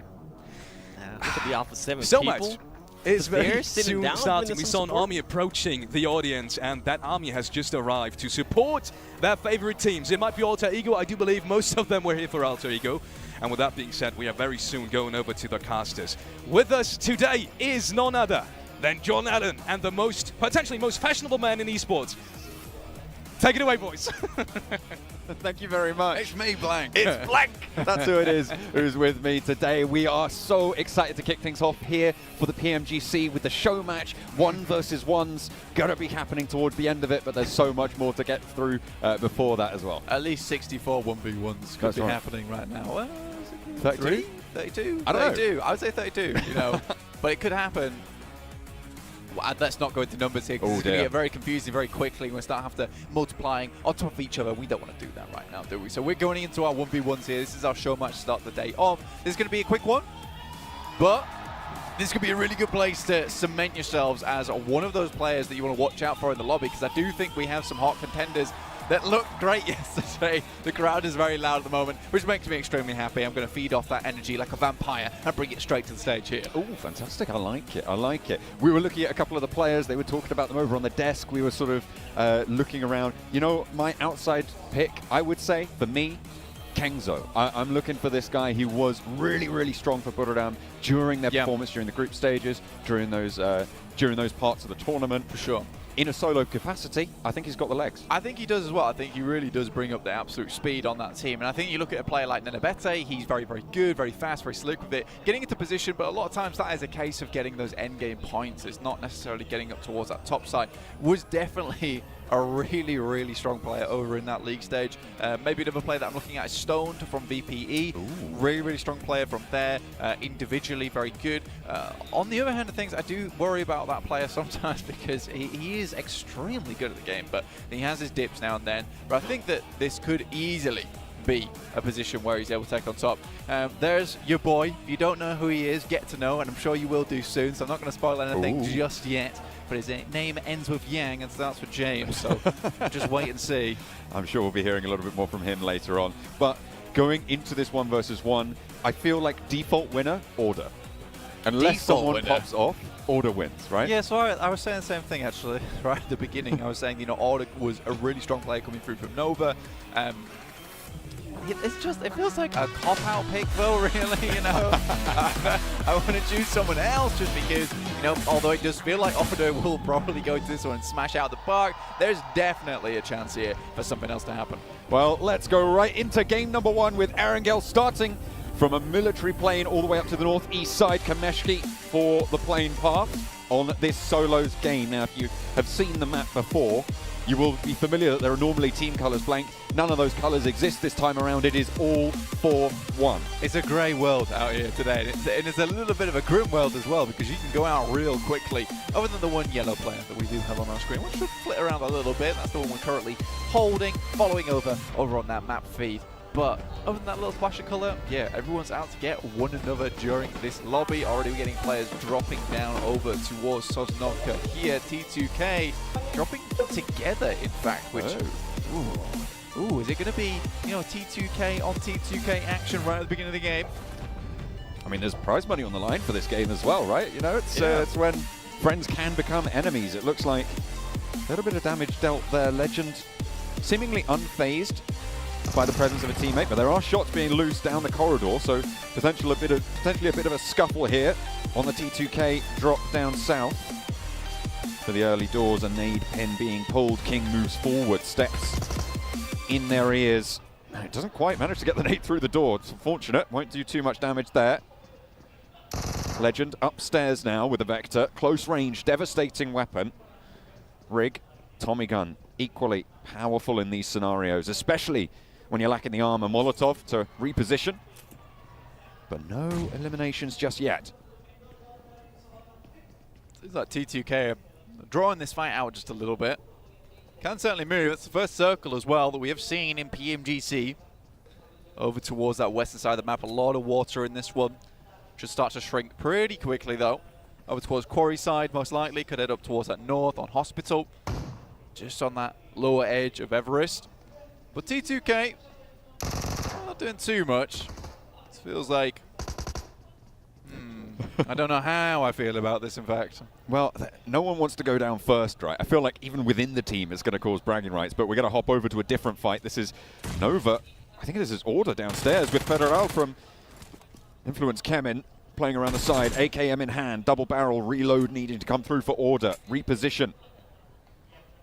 Look at the Alpha 7 so people. Much. It's very soon starting. We saw an army approaching the audience, and that army has just arrived to support their favorite teams. It might be Alter Ego. I do believe most of them were here for Alter Ego. And with that being said, we are very soon going over to the casters. With us today is none other than John Allen and the potentially most fashionable man in esports. Take it away, boys. Thank you very much. It's me, Blank. It's Blank. That's who it is who's with me today. We are so excited to kick things off here for the PMGC with the show match. 1 versus 1's going to be happening towards the end of it, but there's so much more to get through before that as well. At least 64 1v1s could be happening right now. Well, 32? 32? I don't know. 32. I would say 32, but it could happen. Well, let's not go into numbers here because it's going to get very confusing very quickly. We'll start having to multiplying on top of each other. We don't want to do that right now, do we? So we're going into our 1v1s here. This is our show match to start the day off. This is going to be a quick one, but this could be a really good place to cement yourselves as one of those players that you want to watch out for in the lobby, because I do think we have some hot contenders that looked great yesterday. The crowd is very loud at the moment, which makes me extremely happy. I'm going to feed off that energy like a vampire and bring it straight to the stage here. Oh, fantastic. I like it. I like it. We were looking at a couple of the players. They were talking about them over on the desk. We were sort of looking around. My outside pick, I would say, for me, Kenzo. I'm looking for this guy. He was really, really strong for Budoram during their performance, during the group stages, during those parts of the tournament. For sure. In a solo capacity, I think he's got the legs. I think he does as well. I think he really does bring up the absolute speed on that team. And I think you look at a player like Nenebete, he's very, very good, very fast, very slick with it, getting into position, but a lot of times that is a case of getting those end game points. It's not necessarily getting up towards that top side. Was definitely a really, really strong player over in that league stage. Maybe another player that I'm looking at is Stoned from VPE. Really, really strong player from there. Individually, very good. On the other hand of things, I do worry about that player sometimes because he is extremely good at the game, but he has his dips now and then. But I think that this could easily be a position where he's able to take on top. There's your boy. If you don't know who he is, get to know, and I'm sure you will do soon, so I'm not going to spoil anything just yet. But his name ends with Yang and starts with James, so just wait and see. I'm sure we'll be hearing a little bit more from him later on. But going into this 1 versus 1, I feel like default winner, Order. Unless someone pops off, Order wins, right? Yeah, so I was saying the same thing actually, right at the beginning. I was saying, you know, Order was a really strong player coming through from Nova. It feels like a cop-out pick though, really, you know. I want to choose someone else just because, you know, although it does feel like Order will probably go to this one and smash out the park, there's definitely a chance here for something else to happen. Well, let's go right into game number 1 with Erangel starting from a military plane all the way up to the northeast side. Kameshki for the plane path on this solos game. Now, if you have seen the map before, you will be familiar that there are normally team colors blank. None of those colors exist this time around. It is all 4-1. It's a grey world out here today, and it's a little bit of a grim world as well because you can go out real quickly. Other than the one yellow player that we do have on our screen, which should flit around a little bit. That's the one we're currently holding, following over on that map feed. But other than that little splash of colour, yeah, everyone's out to get one another during this lobby. Already we're getting players dropping down over towards Sosnovka here. T2K dropping together, in fact, which... Ooh, is it going to be, you know, T2K on T2K action right at the beginning of the game? I mean, there's prize money on the line for this game as well, right? You know, it's when friends can become enemies. It looks like a little bit of damage dealt there. Legend seemingly unfazed by the presence of a teammate, but there are shots being loose down the corridor, so potentially a bit of a scuffle here on the T2K drop down south. For the early doors, a nade pin being pulled. King moves forward, steps in their ears. It doesn't quite manage to get the nade through the door. It's unfortunate, won't do too much damage there. Legend upstairs now with a Vector. Close range, devastating weapon. Rig, Tommy gun, equally powerful in these scenarios, especially when you're lacking the armor. Molotov to reposition. But no eliminations just yet. Seems like T2K are drawing this fight out just a little bit. Can certainly move. It's the first circle as well that we have seen in PMGC. Over towards that western side of the map. A lot of water in this one. Should start to shrink pretty quickly though. Over towards Quarry side most likely. Could head up towards that north on Hospital. Just on that lower edge of Everest. But T2K not doing too much. It feels like... I don't know how I feel about this, in fact. Well, no one wants to go down first, right? I feel like even within the team it's going to cause bragging rights, but we're going to hop over to a different fight. This is Nova. I think this is Order downstairs with Federal from Influence Kemin playing around the side. AKM in hand, double barrel, reload needing to come through for Order. Reposition.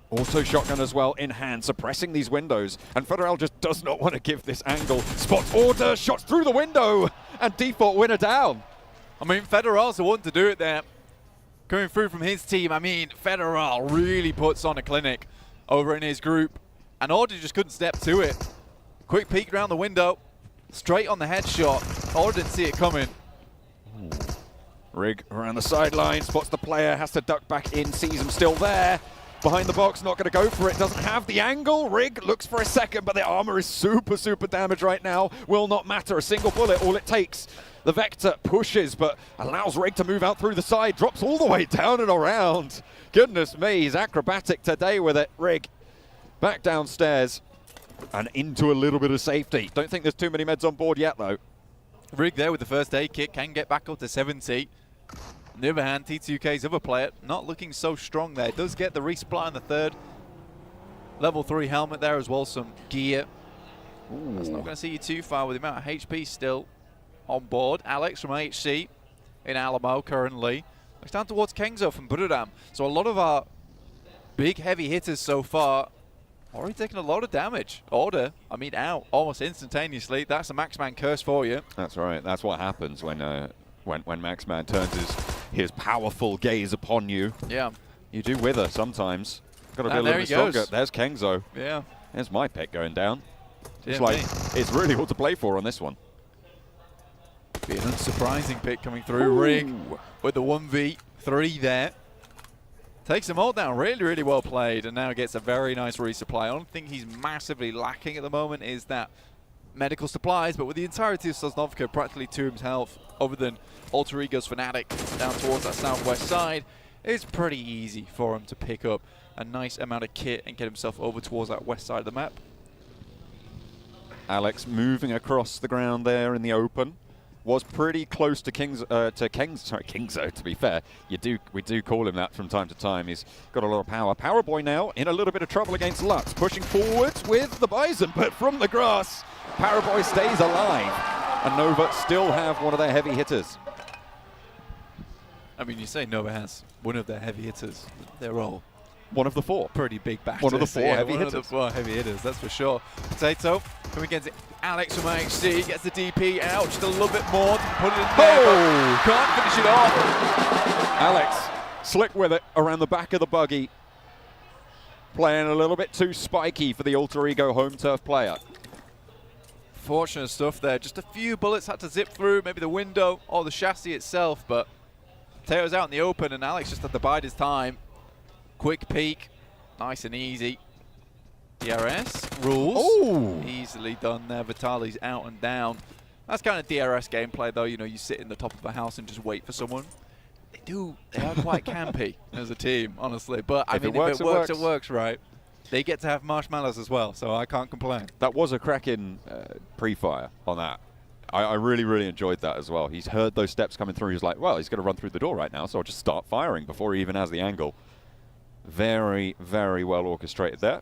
Auto shotgun as well in hand, suppressing these windows. And Federal just does not want to give this angle. Spots Order, shots through the window, and default winner down. I mean, Federal's the one to do it there. Coming through from his team, I mean, Federal really puts on a clinic over in his group. And Order just couldn't step to it. Quick peek around the window. Straight on the headshot. Order didn't see it coming. Ooh. Rig around the sideline, spots the player, has to duck back in, sees him still there. Behind the box, not going to go for it, doesn't have the angle. Rig looks for a second, but the armor is super damaged right now. Will not matter, a single bullet, all it takes. The Vector pushes, but allows Rig to move out through the side, drops all the way down and around. Goodness me, he's acrobatic today with it. Rig back downstairs and into a little bit of safety. Don't think there's too many meds on board yet, though. Rig there with the first aid kit, can get back up to 70. On the other hand, T2K's other player, not looking so strong there. Does get the resupply on the third. Level 3 helmet there as well, some gear. Ooh. That's not going to see you too far with the amount of HP still on board. Alex from HC in Alamo currently. Looks down towards Kengzo from Buradam. So a lot of our big heavy hitters so far already taking a lot of damage. Order, I mean, out almost instantaneously. That's a Maxman curse for you. That's right. That's what happens when Maxman turns his powerful gaze upon you. Yeah. You do wither sometimes. Got to be a And little there bit he goes. stronger. There's Kengzo. Yeah. There's my pick going down. It's Yeah, like, mate. it's really all to play for on this one. Be an unsurprising pick coming through. Rig with the 1v3 there. Takes them all down. Really, really well played. And now gets a very nice resupply. Only thing he's massively lacking at the moment is that medical supplies. But with the entirety of Sosnovka practically to his health, other than Alter Ego's Fnatic down towards that southwest side, it's pretty easy for him to pick up a nice amount of kit and get himself over towards that west side of the map. Alex moving across the ground there in the open. Was pretty close to Kengzo, to be fair. We do call him that from time to time. He's got a lot of power. Power Boy now in a little bit of trouble against Lutz, pushing forward with the Bison, but from the grass, Power Boy stays alive. And Nova still have one of their heavy hitters. I mean, you say Nova has one of their heavy hitters. They're all one of the four. Pretty big batters. One of the four heavy one hitters. Of the four heavy hitters, that's for sure. Potato coming against Alex from IHC, gets the DP out just a little bit more to put it in there, but can't finish it off. Alex, slick with it around the back of the buggy. Playing a little bit too spiky for the Alter Ego home turf player. Fortunate stuff there. Just a few bullets had to zip through, maybe the window or the chassis itself, but Potato's out in the open and Alex just had to bide his time. Quick peek, nice and easy. DRS rules. Ooh. Easily done there. Vitali's out and down. That's kind of DRS gameplay though. You know, you sit in the top of a house and just wait for someone. They are quite campy as a team, honestly. But I mean, if it works, it works, right? They get to have marshmallows as well, so I can't complain. That was a cracking pre-fire on that. I really, really enjoyed that as well. He's heard those steps coming through. He's like, well, he's going to run through the door right now, so I'll just start firing before he even has the angle. Very, very well orchestrated there.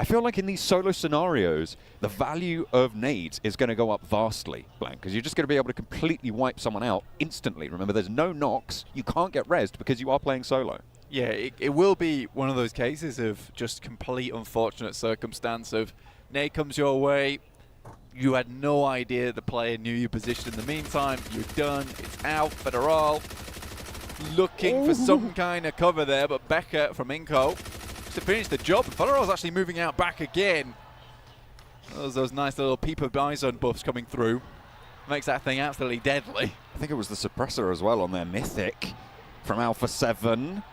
I feel like in these solo scenarios, the value of nades is going to go up vastly, Blank, because you're just going to be able to completely wipe someone out instantly. Remember, there's no knocks. You can't get rezzed because you are playing solo. Yeah, it will be one of those cases of just complete unfortunate circumstance of nade comes your way, you had no idea the player knew your position in the meantime, you're done, it's out, Federal looking for some kind of cover there, but Becca from Inco to finish the job. Federal's actually moving out back again. Those nice little Peeper Bison buffs coming through. Makes that thing absolutely deadly. I think it was the suppressor as well on their Mythic from Alpha 7.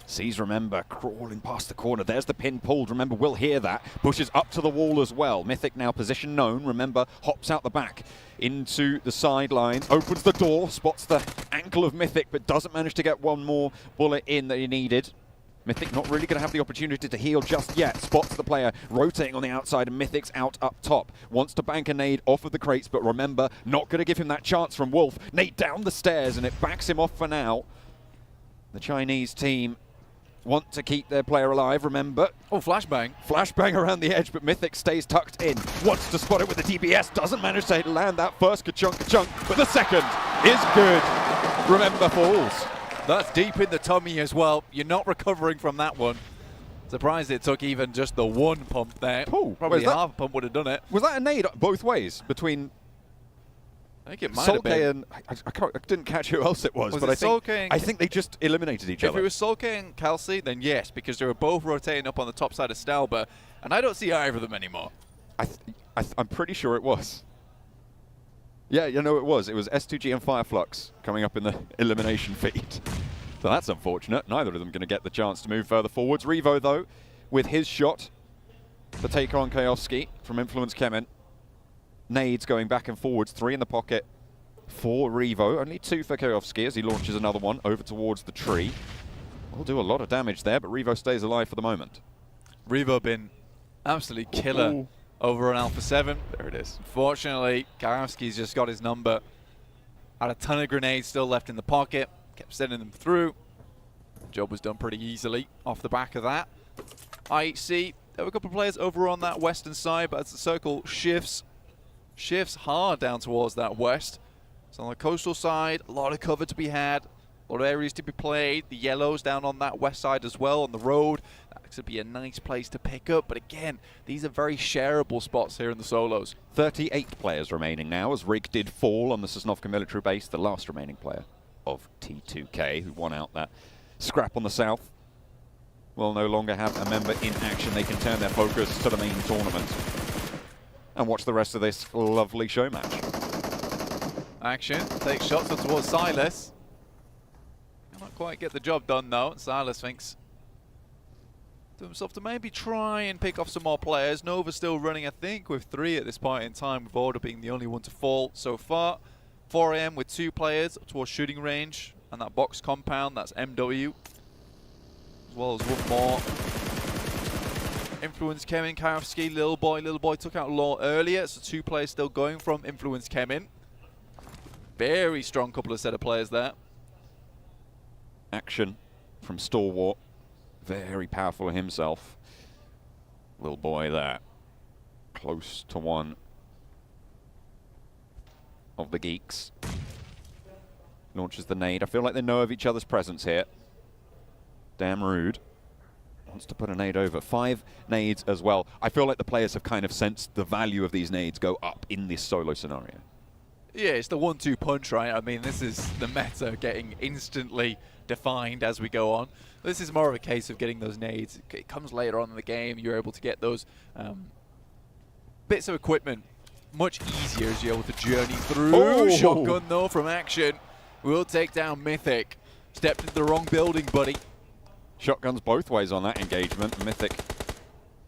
Sees Remember crawling past the corner. There's the pin pulled. Remember will hear that. Pushes up to the wall as well. Mythic now position known. Remember hops out the back into the sidelines. Opens the door. Spots the ankle of Mythic, but doesn't manage to get one more bullet in that he needed. Mythic not really going to have the opportunity to heal just yet. Spots the player rotating on the outside, and Mythic's out up top. Wants to bank a nade off of the crates, but Remember not going to give him that chance from Wolf. Nade down the stairs, and it backs him off for now. The Chinese team want to keep their player alive, Remember. Oh, flashbang. Flashbang around the edge, but Mythic stays tucked in. Wants to spot it with the DBS, doesn't manage to land that first ka-chunk, but the second is good. Remember falls. That's deep in the tummy as well. You're not recovering from that one. Surprised it took even just the one pump there. Ooh, probably half a pump would have done it. Was that a nade both ways between I think it might have been. and I didn't catch who else it was, Was but it I think they just eliminated each If other. it was Solke and Kelsey, then yes, because they were both rotating up on the top side of Stalber, and I don't see either of them anymore. I'm pretty sure it was. Yeah, you know it was. It was S2G and Fireflux coming up in the elimination feed. So that's unfortunate. Neither of them going to get the chance to move further forwards. Revo, though, with his shot to take on Kayovski from Influence Kemen. Nades going back and forwards. 3 in the pocket for Revo. Only 2 for Kayovski as he launches another one over towards the tree. Will do a lot of damage there, but Revo stays alive for the moment. Revo been absolutely killer over on Alpha 7. There it is. Unfortunately, Kayovski's just got his number. Had a ton of grenades still left in the pocket. Kept sending them through. Job was done pretty easily off the back of that. IHC, there were a couple of players over on that western side, but as the circle shifts hard down towards that west. So on the coastal side, a lot of cover to be had, a lot of areas to be played. The yellows down on that west side as well, on the road. That could be a nice place to pick up, but again, these are very shareable spots here in the solos. 38 players remaining now as Rig did fall on the Sosnovka military base, the last remaining player of T2K who won out that Scrap on the south will no longer have a member in action. They can turn their focus to the main tournament and watch the rest of this lovely show match. Action, takes shots up towards Silas. Cannot quite get the job done though. Silas thinks to himself to maybe try and pick off some more players. Nova still running, I think, with 3 at this point in time, with Order being the only one to fall so far. 4 AM with 2 players up towards shooting range, and that box compound, that's MW. As well as one more. Influence Kevin, Kairovsky, Little Boy took out Law earlier, so 2 players still going from Influence Kevin. Very strong couple of set of players there. Action from Stalwart. Very powerful himself. Little Boy there. Close to one of the geeks. Launches the nade. I feel like they know of each other's presence here. Damn rude. Wants to put a nade over. 5 nades as well. I feel like the players have kind of sensed the value of these nades go up in this solo scenario. Yeah, it's the 1-2 punch, right? I mean, this is the meta getting instantly defined as we go on. This is more of a case of getting those nades. It comes later on in the game. You're able to get those bits of equipment much easier as you're able to journey through. Oh. Shotgun, though, from Action. Will take down Mythic. Stepped into the wrong building, buddy. Shotguns both ways on that engagement. Mythic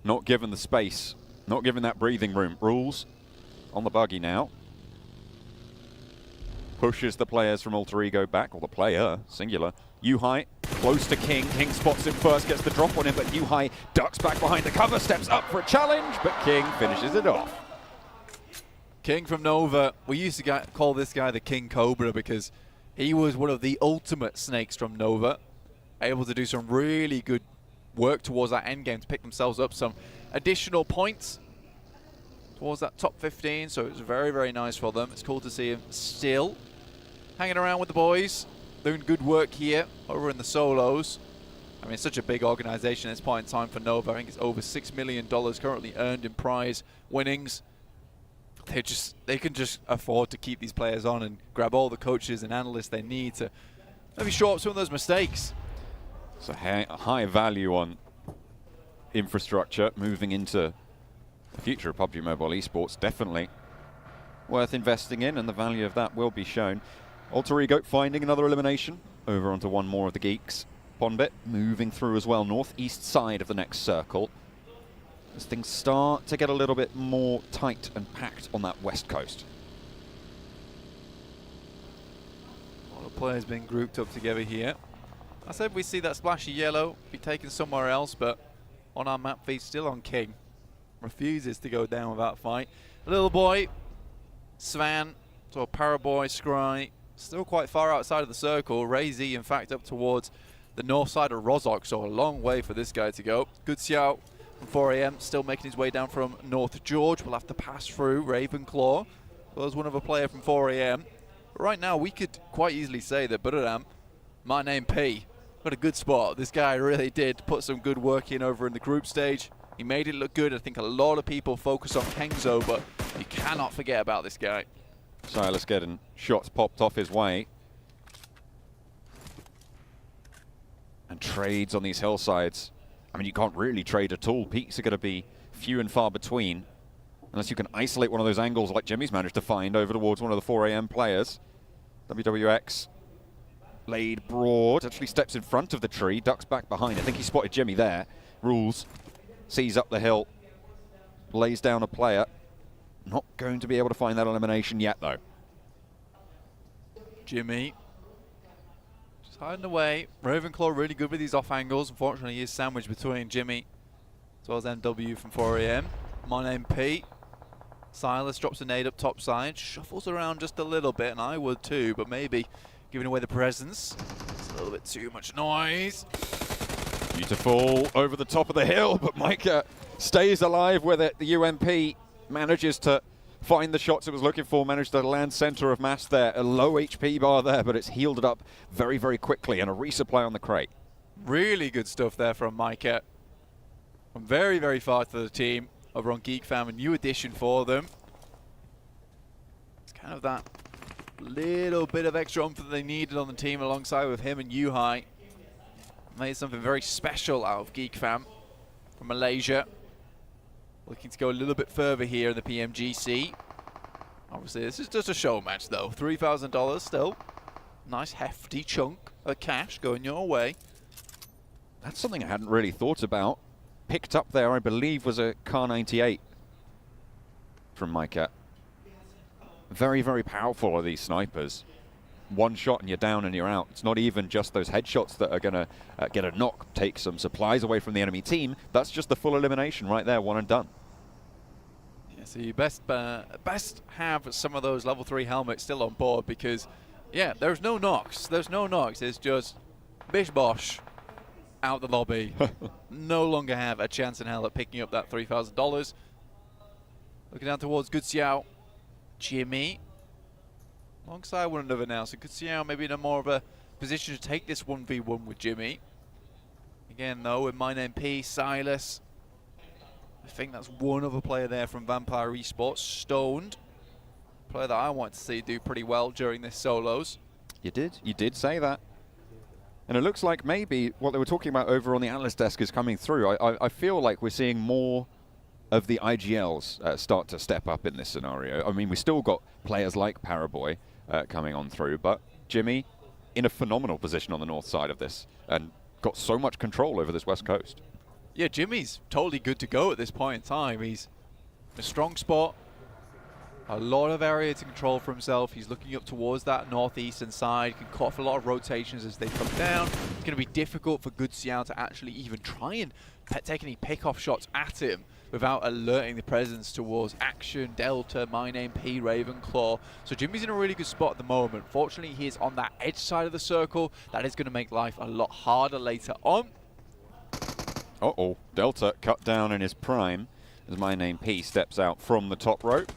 not given the space, not given that breathing room. Rules on the buggy now. Pushes the players from Alter Ego back, or the player, singular. Yuhai close to King. King spots him first, gets the drop on him, but Yuhai ducks back behind the cover, steps up for a challenge, but King finishes it off. King from Nova. We used to call this guy the King Cobra because he was one of the ultimate snakes from Nova. Able to do some really good work towards that end game to pick themselves up some additional points towards that top 15, so it was very, very nice for them. It's cool to see him still hanging around with the boys, doing good work here over in the solos. I mean, it's such a big organization at this point in time for Nova. I think it's over $6 million currently earned in prize winnings. They can just afford to keep these players on and grab all the coaches and analysts they need to maybe show up some of those mistakes. So high value on infrastructure moving into the future of PUBG Mobile esports. Definitely worth investing in, and the value of that will be shown. Alter Ego finding another elimination over onto one more of the geeks. Bonbit moving through as well, northeast side of the next circle, as things start to get a little bit more tight and packed on that west coast. A lot of players being grouped up together here. I said we see that splashy yellow be taken somewhere else, but on our map feed, still on King. Refuses to go down without fight. Little Boy, Svan, so Paraboy, Scry, still quite far outside of the circle. Razy, in fact, up towards the north side of Rozok, so a long way for this guy to go. Good Xiao from 4 AM, still making his way down from North George. We'll have to pass through Ravenclaw, as well as one of a player from 4 AM. But right now, we could quite easily say that Buradam, my name P, got a good spot. This guy really did put some good work in over in the group stage. He made it look good. I think a lot of people focus on Kengzo, but you cannot forget about this guy. Silas getting shots popped off his way. And trades on these hillsides. I mean, you can't really trade at all. Peaks are going to be few and far between, unless you can isolate one of those angles like Jimmy's managed to find over towards one of the 4 AM players. WWX laid broad, actually steps in front of the tree, ducks back behind. I think he spotted Jimmy there. Rules, sees up the hill, lays down a player. Not going to be able to find that elimination yet, though. Jimmy just hiding away. Ravenclaw really good with these off angles. Unfortunately, he is sandwiched between Jimmy as well as MW from 4 AM. My name P. Silas drops a nade up top side, shuffles around just a little bit, and I would too, but maybe giving away the presence. It's a little bit too much noise. Beautiful over the top of the hill, but Micah stays alive with it. The UMP manages to find the shots it was looking for, managed to land center of mass there. A low HP bar there, but it's healed it up very, very quickly, and a resupply on the crate. Really good stuff there from Micah. From very, very far to the team over on Geek Fam, a new addition for them. It's kind of that little bit of extra oomph that they needed on the team alongside with him and Yuhai. made something very special out of Geek Fam from Malaysia. Looking to go a little bit further here in the PMGC. Obviously, this is just a show match, though. $3,000 still. Nice hefty chunk of cash going your way. That's something I hadn't really thought about. Picked up there, I believe, was a Car 98 from Micah. Very, very powerful are these snipers. One shot and you're down and you're out. It's not even just those headshots that are going to get a knock, take some supplies away from the enemy team. That's just the full elimination right there, one and done. Yeah, so you best have some of those level 3 helmets still on board because, yeah, there's no knocks. There's no knocks. It's just bish bosh out the lobby. No longer have a chance in hell at picking up that $3,000. Looking down towards Good Xiao. Jimmy. Alongside one another now, so Good Xiao maybe in a more of a position to take this 1v1 with Jimmy. Again, though, with My Name P, Silas. I think that's one other player there from Vampire Esports, Stoned. Player that I want to see do pretty well during this solos. You did say that. And it looks like maybe what they were talking about over on the analyst desk is coming through. I feel like we're seeing more of the IGLs start to step up in this scenario. I mean, we still got players like Paraboy coming on through, but Jimmy in a phenomenal position on the north side of this and got so much control over this west coast. Yeah, Jimmy's totally good to go at this point in time. He's in a strong spot, a lot of area to control for himself. He's looking up towards that northeastern side, can cut off a lot of rotations as they come down. It's going to be difficult for Good Xiao to actually even try and take any pick-off shots at him without alerting the presence towards Action, Delta, My Name P, Ravenclaw. So Jimmy's in a really good spot at the moment. Fortunately, he is on that edge side of the circle. That is going to make life a lot harder later on. Uh-oh, Delta cut down in his prime as My Name P steps out from the top rope.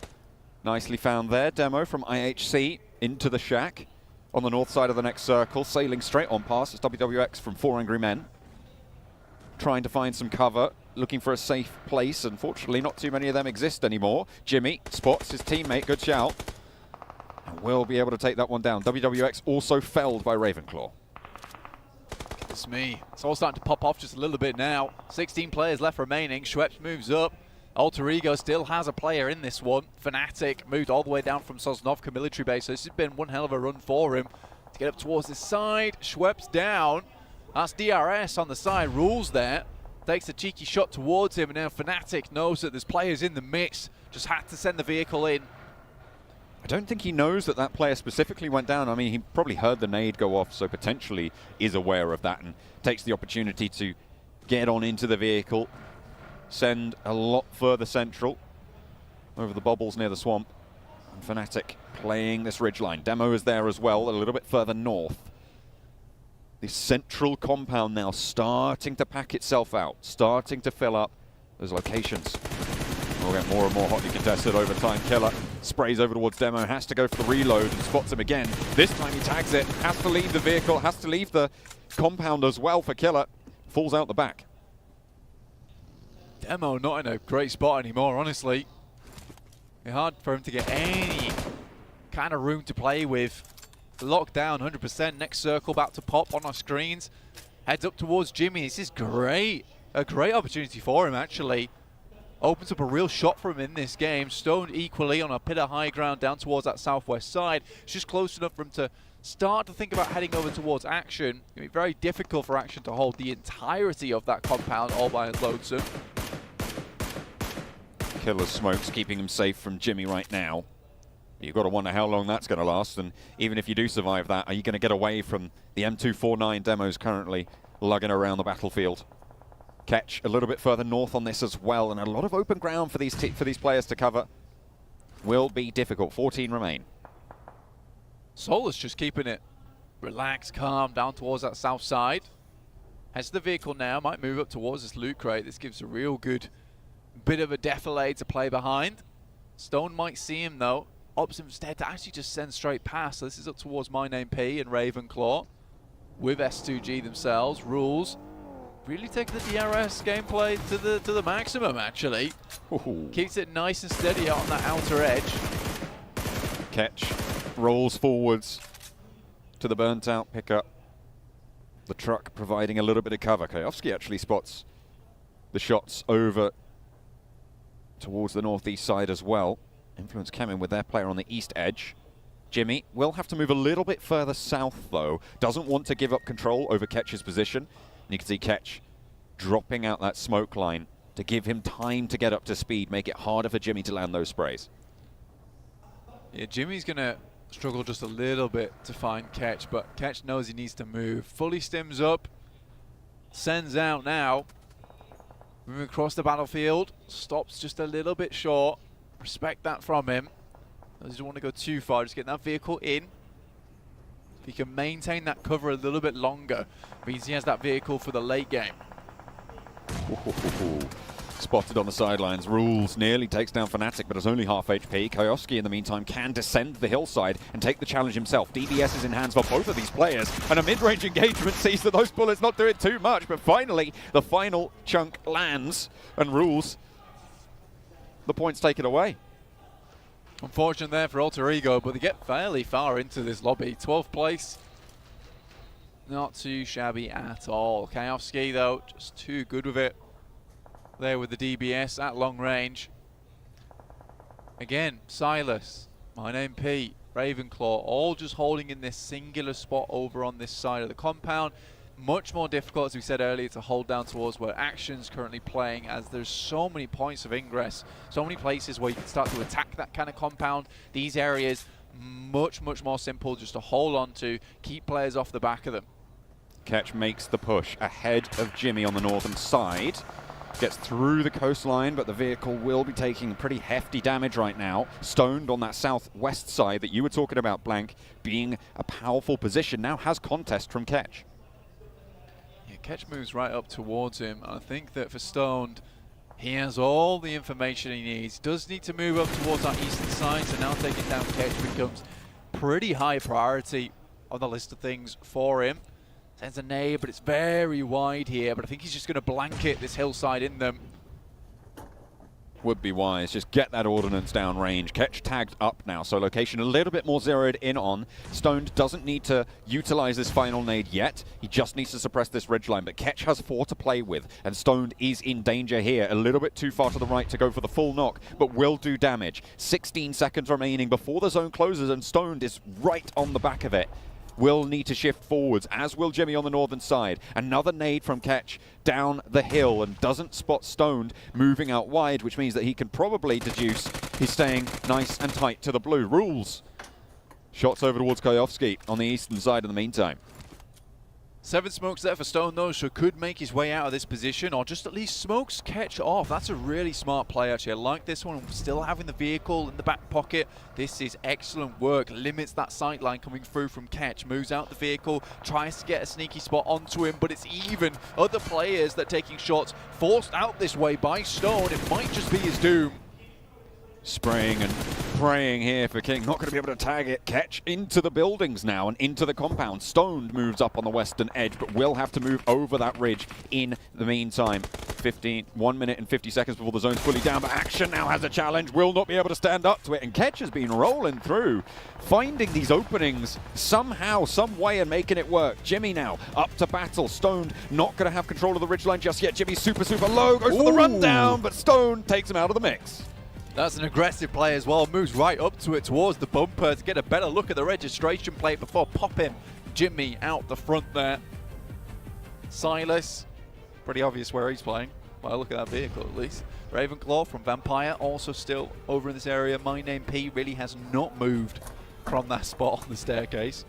Nicely found there, demo from IHC into the shack on the north side of the next circle, sailing straight on past. It's WWX from 4 Angry Men. Trying to find some cover, looking for a safe place. Unfortunately, not too many of them exist anymore. Jimmy spots his teammate, Good shout, and will be able to take that one down. WWX also felled by Ravenclaw. It's me. It's all starting to pop off just a little bit now. 16 players left remaining. Schweppes moves up. Alter Ego still has a player in this one. Fnatic moved all the way down from Sosnovka military base, so this has been one hell of a run for him. To get up towards this side, Schweppes down. That's DRS on the side, Rules there. Takes a cheeky shot towards him, and now Fnatic knows that there's players in the mix. Just had to send the vehicle in. I don't think he knows that that player specifically went down. I mean, he probably heard the nade go off, so potentially is aware of that and takes the opportunity to get on into the vehicle, send a lot further central over the bubbles near the swamp. And Fnatic playing this ridgeline. Demo is there as well, a little bit further north. The central compound now starting to pack itself out, starting to fill up those locations. We'll get more and more hotly contested over time. Killer sprays over towards Demo, has to go for the reload and spots him again. This time he tags it, has to leave the vehicle, has to leave the compound as well for Killer. Falls out the back. Demo not in a great spot anymore, honestly. It's hard for him to get any kind of room to play with. Locked down 100%. Next circle about to pop on our screens. Heads up towards Jimmy. This is great. A great opportunity for him, actually. Opens up a real shot for him in this game. Stoned equally on a bit of high ground down towards that southwest side. It's just close enough for him to start to think about heading over towards Action. It's going to be very difficult for Action to hold the entirety of that compound all by his lonesome. Killer's smokes keeping him safe from Jimmy right now. You've got to wonder how long that's going to last, and even if you do survive that, are you going to get away from the M249 demos currently lugging around the battlefield? Catch a little bit further north on this as well, and a lot of open ground for these players to cover. Will be difficult. 14 remain. Solus just keeping it relaxed, calm, down towards that south side. Heads to the vehicle now, might move up towards this loot crate. This gives a real good bit of a defilade to play behind. Stone might see him though. Opts instead to actually just send straight past. So this is up towards My Name P and Ravenclaw with S2G themselves. Rules really taking the DRS gameplay to the maximum, actually. Ooh. Keeps it nice and steady out on that outer edge. Catch rolls forwards to the burnt out pickup. The truck providing a little bit of cover. Kayovski actually spots the shots over towards the northeast side as well. Influence coming with their player on the east edge. Jimmy will have to move a little bit further south though. Doesn't want to give up control over Ketch's position. And you can see Ketch dropping out that smoke line to give him time to get up to speed, make it harder for Jimmy to land those sprays. Yeah, Jimmy's going to struggle just a little bit to find Ketch, but Ketch knows he needs to move. Fully stims up, sends out now. Moving across the battlefield, stops just a little bit short. Respect that from him. Doesn't want to go too far, just get that vehicle in. If he can maintain that cover a little bit longer, means he has that vehicle for the late game. Spotted on the sidelines. Rules nearly takes down Fnatic, but it's only half HP. Kayovski, in the meantime, can descend the hillside and take the challenge himself. DBS is in hands for both of these players, and a mid-range engagement sees that those bullets not doing too much, but finally, the final chunk lands, and Rules, the points taken away. Unfortunate there for Alter Ego, but they get fairly far into this lobby. 12th place. Not too shabby at all. Kayovski, though, just too good with it. There with the DBS at long range. Again, Silas, My Name Pete, Ravenclaw, all just holding in this singular spot over on this side of the compound. Much more difficult, as we said earlier, to hold down towards where Action's currently playing, as there's so many points of ingress, so many places where you can start to attack that kind of compound. These areas, much more simple just to hold on to, keep players off the back of them. Ketch makes the push ahead of Jimmy on the northern side. Gets through the coastline, but the vehicle will be taking pretty hefty damage right now. Stoned on that southwest side that you were talking about, Blank, being a powerful position, now has contest from Ketch. Yeah, Ketch moves right up towards him. I think that for Stoned, he has all the information he needs. Does need to move up towards our eastern side, so now taking down Ketch becomes pretty high priority on the list of things for him. Sends a nade, but it's very wide here, but I think he's just going to blanket this hillside in them. Would be wise, just get that ordnance down range. Ketch tagged up now, so location a little bit more zeroed in on. Stoned doesn't need to utilize this final nade yet. He just needs to suppress this ridgeline, but Ketch has 4 to play with, and Stoned is in danger here. A little bit too far to the right to go for the full knock, but will do damage. 16 seconds remaining before the zone closes, and Stoned is right on the back of it. Will need to shift forwards, as will Jimmy on the northern side. Another nade from Ketch down the hill, and doesn't spot Stoned moving out wide, which means that he can probably deduce he's staying nice and tight to the blue. Rules. Shots over towards Kayovski on the eastern side in the meantime. 7 smokes there for Stone, though, so could make his way out of this position, or just at least smokes Ketch off. That's a really smart play, actually. I like this one. Still having the vehicle in the back pocket. This is excellent work. Limits that sight line coming through from Ketch. Moves out the vehicle, tries to get a sneaky spot onto him, but it's even. Other players that are taking shots forced out this way by Stone. It might just be his doom. Spraying and praying here for King. Not going to be able to tag it. Ketch into the buildings now and into the compound. Stoned moves up on the western edge, but will have to move over that ridge in the meantime. 1 minute and 50 seconds before the zone's fully down, but Action now has a challenge. Will not be able to stand up to it, and Ketch has been rolling through, finding these openings somehow, some way, and making it work. Jimmy now up to battle. Stoned not going to have control of the ridgeline just yet. Jimmy's super low, goes for the rundown, but Stoned takes him out of the mix. That's an aggressive play as well. Moves right up to it towards the bumper to get a better look at the registration plate before popping Jimmy out the front there. Silas, pretty obvious where he's playing. Well, look at that vehicle at least. Ravenclaw from Vampire also still over in this area. My Name P really has not moved from that spot on the staircase.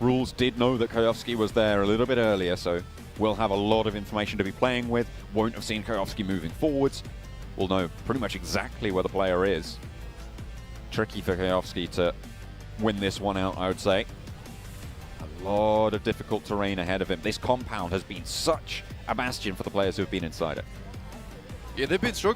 Rules did know that Kayovski was there a little bit earlier, so we'll have a lot of information to be playing with. Won't have seen Kayovski moving forwards. We'll know pretty much exactly where the player is. Tricky for Kayovski to win this one out, I would say. A lot of difficult terrain ahead of him. This compound has been such a bastion for the players who have been inside it. Yeah, they've been struggling